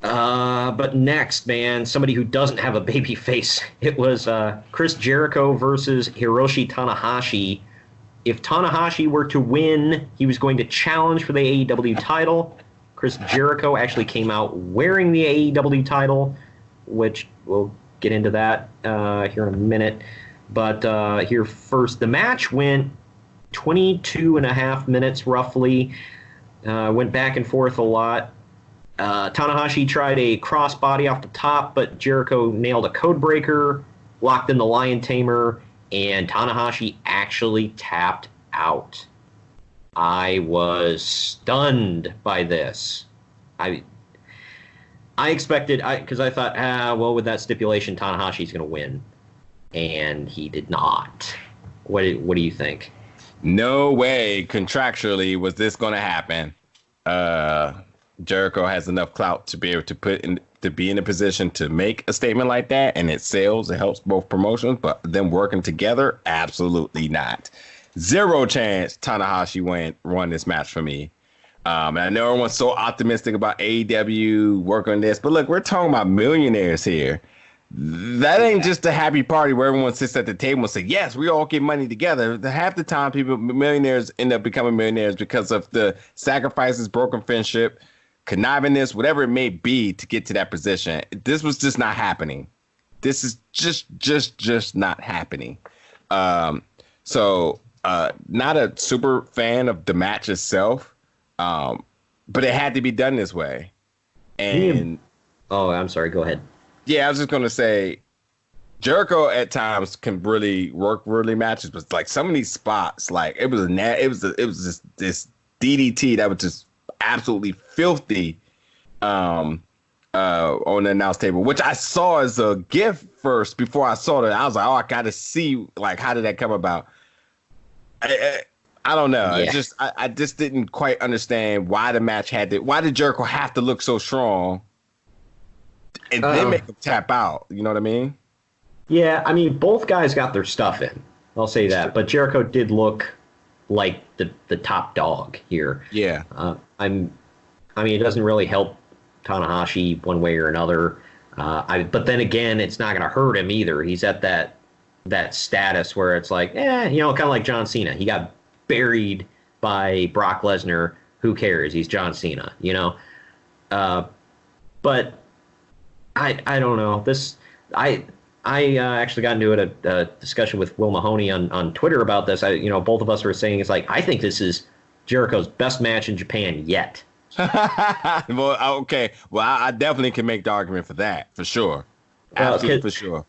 But next, man, somebody who doesn't have a baby face. It was Chris Jericho versus Hiroshi Tanahashi. If Tanahashi were to win, he was going to challenge for the AEW title. Chris Jericho actually came out wearing the AEW title, which we'll get into that here in a minute. But here first, the match went 22 and a half minutes roughly. Went back and forth a lot. Tanahashi tried a crossbody off the top, but Jericho nailed a code breaker, locked in the Lion Tamer, and Tanahashi actually tapped out. I was stunned by this. I expected, because I thought, with that stipulation, Tanahashi's going to win. And he did not. What do you think? No way, contractually, was this going to happen. Jericho has enough clout to be able to be in a position to make a statement like that, and it sells. It helps both promotions, but them working together, absolutely not. Zero chance Tanahashi won this match for me. And I know everyone's so optimistic about AEW work on this, but look, we're talking about millionaires here. That ain't just a happy party where everyone sits at the table and say, yes, we all get money together. Half the time, millionaires end up becoming millionaires because of the sacrifices, broken friendship, connivingness, whatever it may be to get to that position. This was just not happening. This is just not happening. Not a super fan of the match itself, but it had to be done this way. And I'm sorry. Go ahead. Yeah, I was just gonna say, Jericho at times can really work matches, but like some of these spots, like it was just this DDT that was just absolutely filthy on the announce table, which I saw as a GIF first before I saw it. I was like, I gotta see like how did that come about. I don't know. Yeah. I just didn't quite understand why the match why did Jericho have to look so strong and then make him tap out? You know what I mean? Yeah, I mean, both guys got their stuff in. I'll say that. But Jericho did look like the top dog here. Yeah. I mean, it doesn't really help Tanahashi one way or another. But then again, it's not going to hurt him either. He's at that status where it's like, kind of like John Cena. He got buried by Brock Lesnar. Who cares? He's John Cena, But I don't know. This I actually got into a discussion with Will Mahoney on Twitter about this. Both of us were saying it's like I think this is Jericho's best match in Japan yet. Well, okay. Well, I definitely can make the argument for that, for sure. Absolutely, for sure.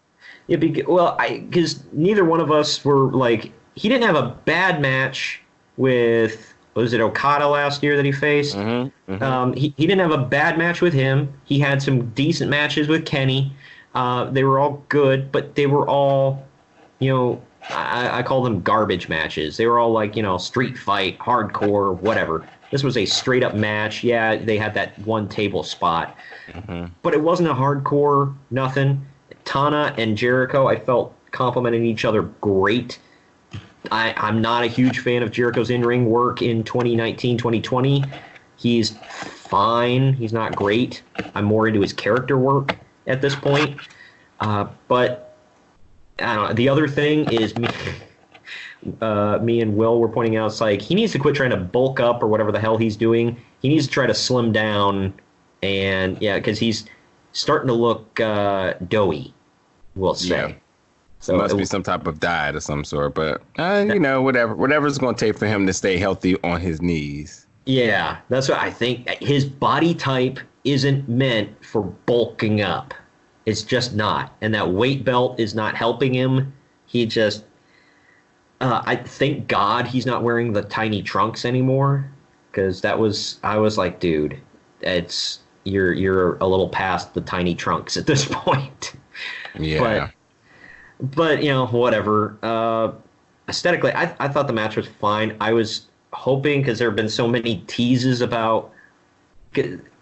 Yeah, because neither one of us were like, he didn't have a bad match with, was it Okada last year that he faced? He didn't have a bad match with him. He had some decent matches with Kenny. They were all good, but they were all, I call them garbage matches. They were all like, street fight, hardcore, whatever. This was a straight up match. Yeah, they had that one table spot, but it wasn't a hardcore nothing. Tana and Jericho, I felt complimenting each other great. I'm not a huge fan of Jericho's in-ring work in 2019, 2020. He's fine. He's not great. I'm more into his character work at this point. But I don't know. The other thing is me and Will were pointing out, it's like he needs to quit trying to bulk up or whatever the hell he's doing. He needs to try to slim down, and because he's starting to look doughy, we'll say. Yeah. So it must be some type of diet of some sort, but whatever it's going to take for him to stay healthy on his knees. Yeah, that's what I think. His body type isn't meant for bulking up. It's just not, and that weight belt is not helping him. He just, I thank God he's not wearing the tiny trunks anymore, because I was like, dude, you're a little past the tiny trunks at this point. Yeah. But whatever. Aesthetically, I thought the match was fine. I was hoping, because there have been so many teases about.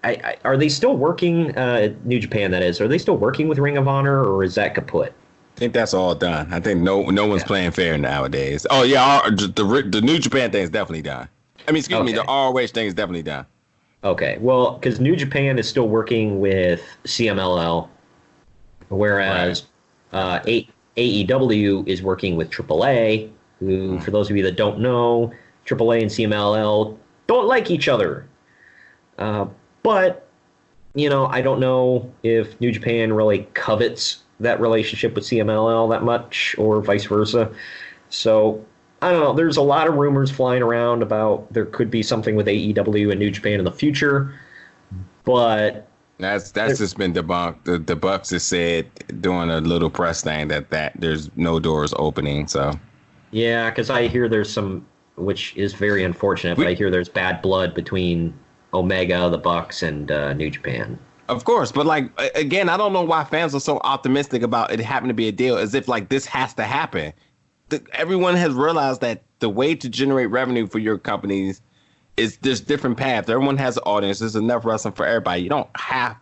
Are they still working? New Japan, that is. Are they still working with Ring of Honor, or is that kaput? I think that's all done. I think no one's playing fair nowadays. Oh yeah, the New Japan thing is definitely done. I mean, excuse me, the ROH thing is definitely done. Okay, well, because New Japan is still working with CMLL, whereas AEW is working with AAA, who, for those of you that don't know, AAA and CMLL don't like each other. But, I don't know if New Japan really covets that relationship with CMLL that much, or vice versa. So, I don't know. There's a lot of rumors flying around about there could be something with AEW and New Japan in the future, but that's just been debunked. The Bucks has said doing a little press thing that there's no doors opening. So yeah, because I hear there's some, which is very unfortunate, but I hear there's bad blood between Omega, the Bucks, and New Japan. Of course, but like again, I don't know why fans are so optimistic about it having to be a deal, as if like this has to happen. Everyone has realized that the way to generate revenue for your companies is there's different paths. Everyone has an audience. There's enough wrestling for everybody. You don't have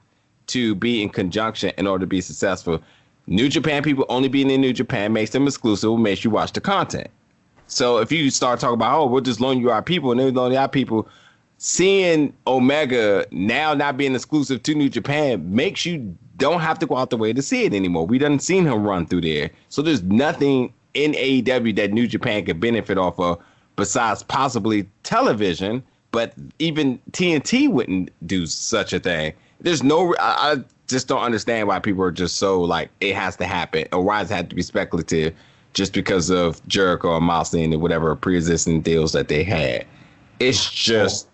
to be in conjunction in order to be successful. New Japan people only being in New Japan makes them exclusive, makes you watch the content. So if you start talking about, we'll just loan you our people, and then loan our people, seeing Omega now not being exclusive to New Japan makes you don't have to go out the way to see it anymore. We done seen him run through there. So there's nothing in AEW that New Japan could benefit off of besides possibly television, but even TNT wouldn't do such a thing. There's no, I just don't understand why people are just so like, it has to happen, or why does it have to be speculative just because of Jericho and Moxley and whatever pre-existing deals that they had. It's just,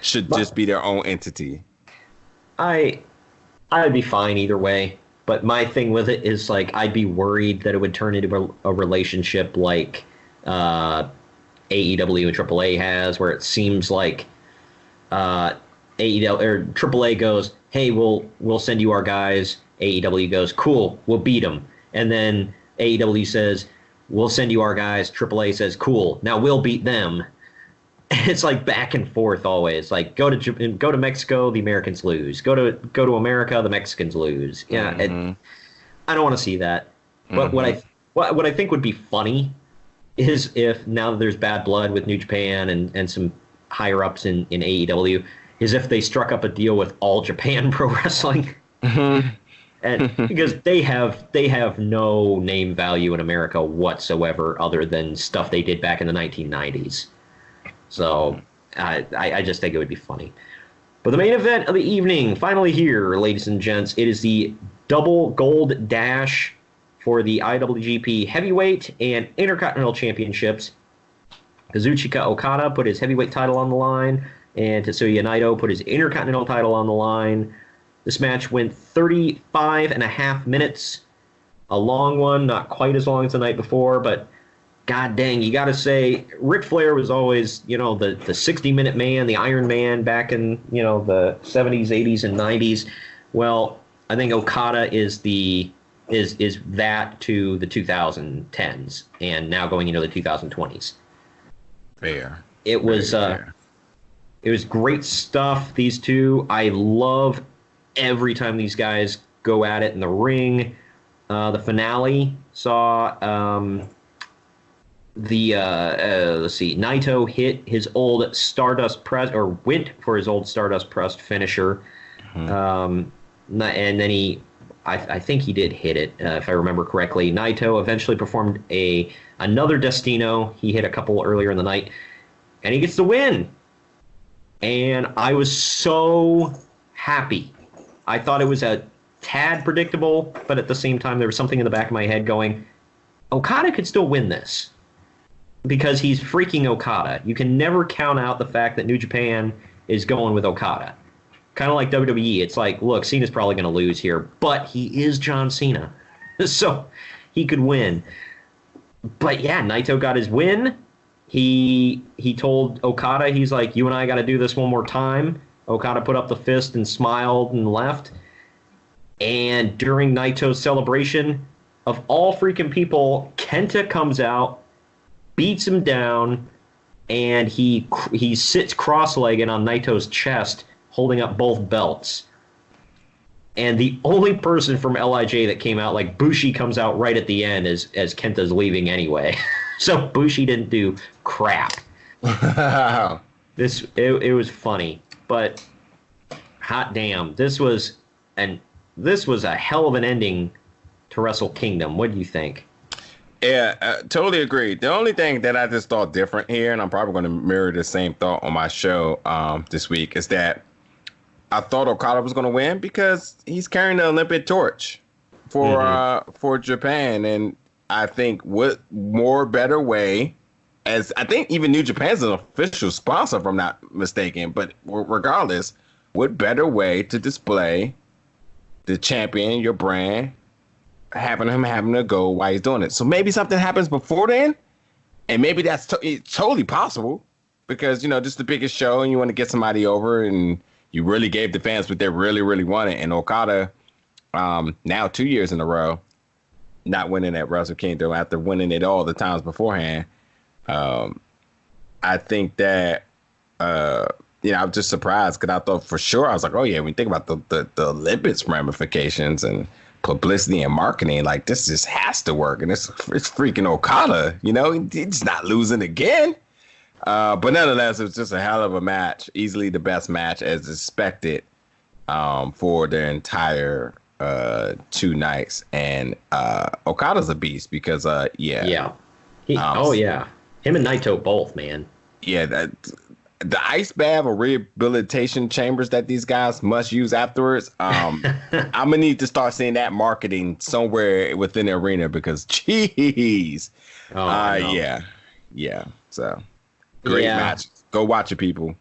should just be their own entity. I'd be fine either way. But my thing with it is, like, I'd be worried that it would turn into a relationship like AEW and AAA has, where it seems like AEW or AAA goes, "Hey, we'll send you our guys." AEW goes, "Cool, we'll beat them." And then AEW says, "We'll send you our guys." AAA says, "Cool, now we'll beat them." It's like back and forth always. Like go to Mexico, the Americans lose. Go to America, the Mexicans lose. Yeah, I don't want to see that. But what I think would be funny is if, now that there's bad blood with New Japan and some higher ups in AEW, is if they struck up a deal with All Japan Pro Wrestling. And because they have no name value in America whatsoever, other than stuff they did back in the 1990s. So I just think it would be funny. But the main event of the evening, finally here, ladies and gents, it is the double gold dash for the IWGP Heavyweight and Intercontinental Championships. Kazuchika Okada put his heavyweight title on the line, and Tetsuya Naito put his Intercontinental title on the line. This match went 35.5 minutes. A long one, not quite as long as the night before, but god dang, you got to say, Ric Flair was always, the 60-minute man, the Iron Man back in, the 70s, 80s, and 90s. Well, I think Okada is that to the 2010s, and now going into the 2020s. Fair. It was great stuff. These two, I love every time these guys go at it in the ring. The finale saw Naito hit his old Stardust press, or went for his old Stardust pressed finisher, and then I think he did hit it, if I remember correctly. Naito eventually performed another Destino. He hit a couple earlier in the night, and he gets the win. And I was so happy. I thought it was a tad predictable, but at the same time, there was something in the back of my head going, Okada could still win this. Because he's freaking Okada. You can never count out the fact that New Japan is going with Okada. Kind of like WWE. It's like, look, Cena's probably going to lose here, but he is John Cena. So he could win. But yeah, Naito got his win. He told Okada, he's like, you and I got to do this one more time. Okada put up the fist and smiled and left. And during Naito's celebration, of all freaking people, Kenta comes out, beats him down, and he sits cross-legged on Naito's chest, holding up both belts. And the only person from LIJ that came out, like Bushi comes out right at the end as Kenta's leaving anyway. So Bushi didn't do crap. It was funny, but hot damn, this was a hell of an ending to Wrestle Kingdom. What do you think? Yeah, totally agree. The only thing that I just thought different here, and I'm probably going to mirror the same thought on my show this week, is that I thought Okada was going to win because he's carrying the Olympic torch for Japan, and I think what more better way, as I think even New Japan's an official sponsor, if I'm not mistaken, but regardless, what better way to display the champion, your brand, having a go while he's doing it. So maybe something happens before then, and maybe that's totally possible because, this is the biggest show and you want to get somebody over and you really gave the fans what they really, really wanted. And Okada, now 2 years in a row, not winning at Wrestle Kingdom after winning it all the times beforehand. I think that, I'm just surprised because I thought for sure, I was like, oh yeah, when you think about the Olympics ramifications and publicity and marketing, like this just has to work. And it's freaking Okada, he's not losing again. But nonetheless, it was just a hell of a match, easily the best match as expected for the entire 2 nights. And Okada's a beast because, him and Naito both, man. Yeah, the ice bath or rehabilitation chambers that these guys must use afterwards. I'm gonna need to start seeing that marketing somewhere within the arena because, jeez, So great match. Go watch it, people.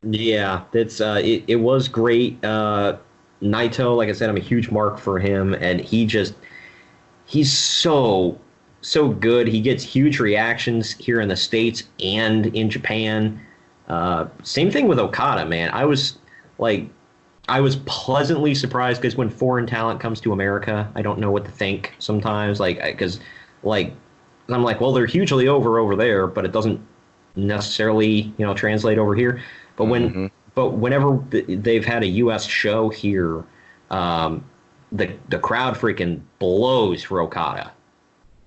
Yeah, it's it was great. Naito, like I said, I'm a huge mark for him, and he's so good. He gets huge reactions here in the States and in Japan. Same thing with Okada, man. I was pleasantly surprised because when foreign talent comes to America, I don't know what to think sometimes. Because I'm like, well, they're hugely over there, but it doesn't necessarily, translate over here. But whenever they've had a U.S. show here, the crowd freaking blows for Okada.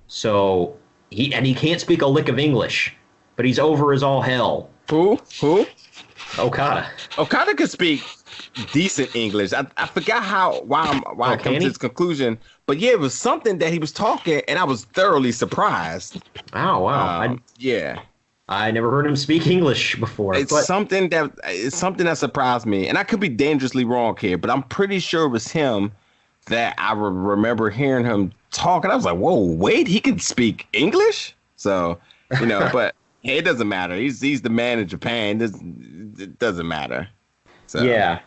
So he can't speak a lick of English, but he's over as all hell. Who? Okada. Okada could speak decent English. I forgot why I came to this conclusion, but yeah, it was something that he was talking, and I was thoroughly surprised. Oh wow! I never heard him speak English before. It's something that surprised me, and I could be dangerously wrong here, but I'm pretty sure it was him that I remember hearing him talk, and I was like, "Whoa, wait, he can speak English?" So, but It doesn't matter. He's the man in Japan. It doesn't matter. So. Yeah.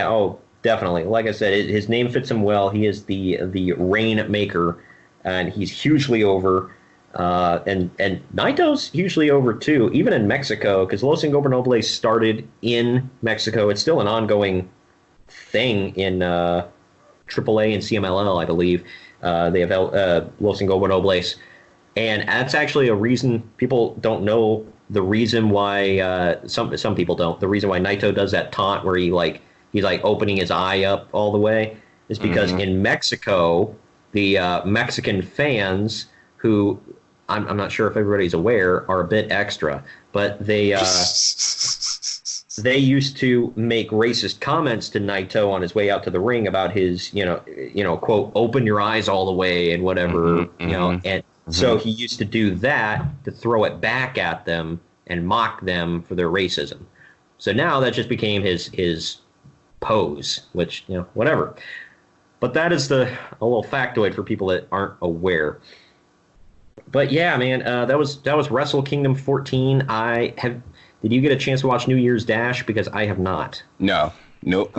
Oh, definitely. Like I said, his name fits him well. He is the Rainmaker, and he's hugely over. And Naito's hugely over too, even in Mexico, because Los Ingobernables started in Mexico. It's still an ongoing thing in AAA and CMLL, I believe. They have Los Ingobernables. And that's actually a reason people don't know the reason why some people don't. The reason why Naito does that taunt where he's like opening his eye up all the way is because in Mexico, the Mexican fans who I'm not sure if everybody's aware are a bit extra, but they used to make racist comments to Naito on his way out to the ring about his quote open your eyes all the way and whatever and. So he used to do that to throw it back at them and mock them for their racism. So now that just became his pose, which, whatever. But that is a little factoid for people that aren't aware. But yeah, man, that was Wrestle Kingdom 14. Did you get a chance to watch New Year's Dash? Because I have not. No. Nope.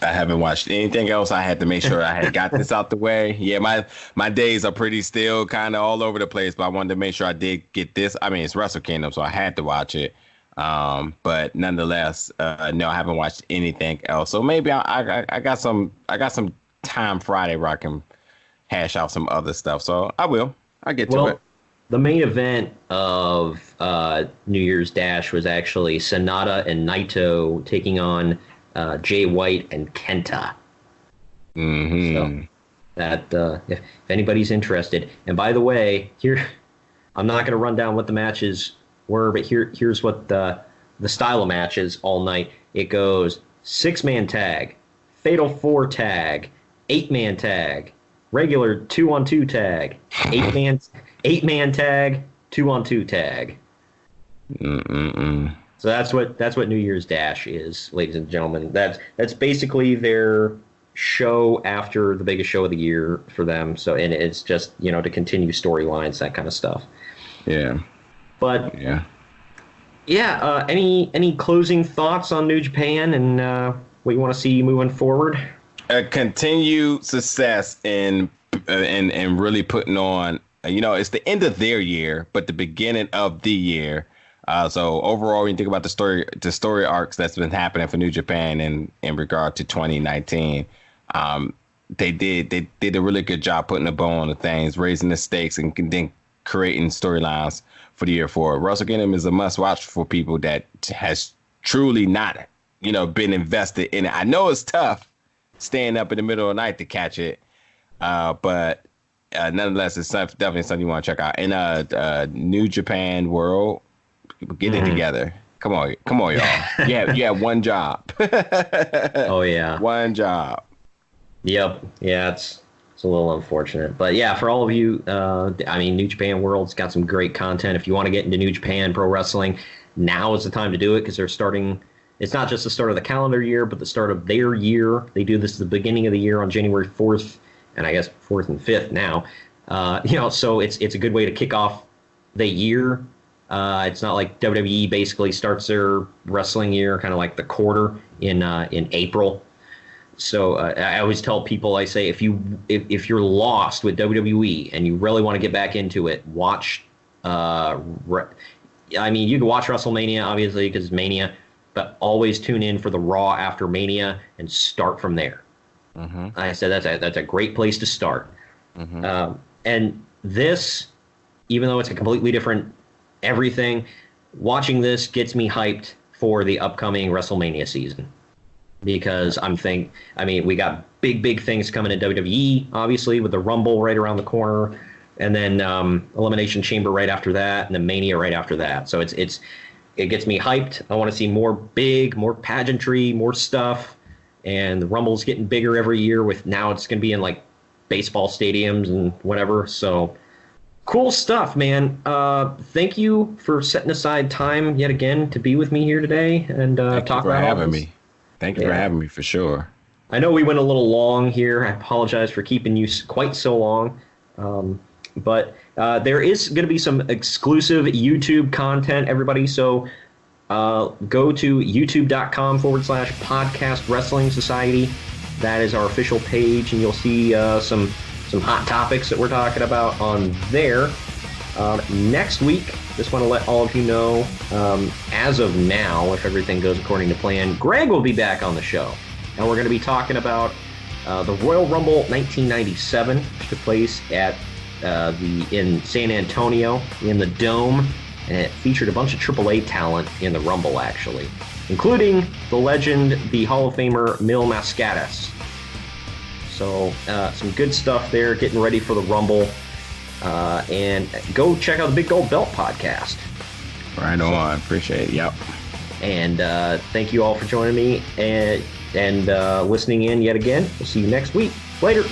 I haven't watched anything else. I had to make sure I had got this out the way. Yeah, my days are pretty still kind of all over the place, but I wanted to make sure I did get this. I mean, it's Wrestle Kingdom, so I had to watch it. But nonetheless, no, I haven't watched anything else. So maybe I got some time Friday where I can hash out some other stuff. So I will. I'll get to it. The main event of New Year's Dash was actually Sonata and Naito taking on Jay White and Kenta. So that if anybody's interested, and by the way, here I'm not going to run down what the matches were, but here's what the style of matches all night. It goes 6-man tag, fatal 4 tag, 8-man tag, regular 2-on-2 tag, 8-man tag, 2-on-2 tag. So that's what New Year's Dash is, ladies and gentlemen. That's basically their show after the biggest show of the year for them. So, and it's just to continue storylines, that kind of stuff. Yeah. But any closing thoughts on New Japan and what you want to see moving forward? Continued success in really putting on. It's the end of their year, but the beginning of the year. So overall, when you think about the story arcs that's been happening for New Japan in regard to 2019, they did a really good job putting a bow on the things, raising the stakes, and then creating storylines for the year forward. Wrestle Kingdom is a must watch for people that has truly not, been invested in it. I know it's tough staying up in the middle of the night to catch it, but nonetheless, it's definitely something you want to check out. In New Japan World, people get it together. Come on, y'all. You have one job. Oh yeah, one job. Yep. Yeah, it's a little unfortunate, but yeah, for all of you, New Japan World's got some great content. If you want to get into New Japan Pro Wrestling, now is the time to do it because they're starting. It's not just the start of the calendar year, but the start of their year. They do this at the beginning of the year on January 4th, and I guess 4th and 5th now. So it's a good way to kick off the year. It's not like WWE basically starts their wrestling year kind of like the quarter in April. So I always tell people, I say, if you're lost with WWE and you really want to get back into it, watch. You can watch WrestleMania obviously because it's Mania, but always tune in for the Raw after Mania and start from there. I said that's a great place to start. And this, even though it's a completely different everything, watching this gets me hyped for the upcoming WrestleMania season. Because we got big things coming in WWE, obviously, with the Rumble right around the corner, and then Elimination Chamber right after that, and then Mania right after that. So it gets me hyped. I want to see more pageantry, more stuff, and the Rumble's getting bigger every year. Now it's going to be in like baseball stadiums and whatever. So cool stuff, man. Thank you for setting aside time yet again to be with me here today and talk about having me. Thank you for having me, for sure. I know we went a little long here. I apologize for keeping you quite so long. But there is going to be some exclusive YouTube content, everybody. So go to youtube.com/podcast wrestling society. That is our official page, and you'll see some hot topics that we're talking about on there. Next week, just want to let all of you know, as of now, if everything goes according to plan, Greg will be back on the show. And we're going to be talking about the Royal Rumble 1997, which took place at in San Antonio in the Dome. And it featured a bunch of AAA talent in the Rumble, actually, including the legend, the Hall of Famer, Mil Mascaras. So some good stuff there, getting ready for the Rumble. And go check out the Big Gold Belt podcast. Right on. Appreciate it. Yep. And thank you all for joining me and listening in yet again. We'll see you next week. Later.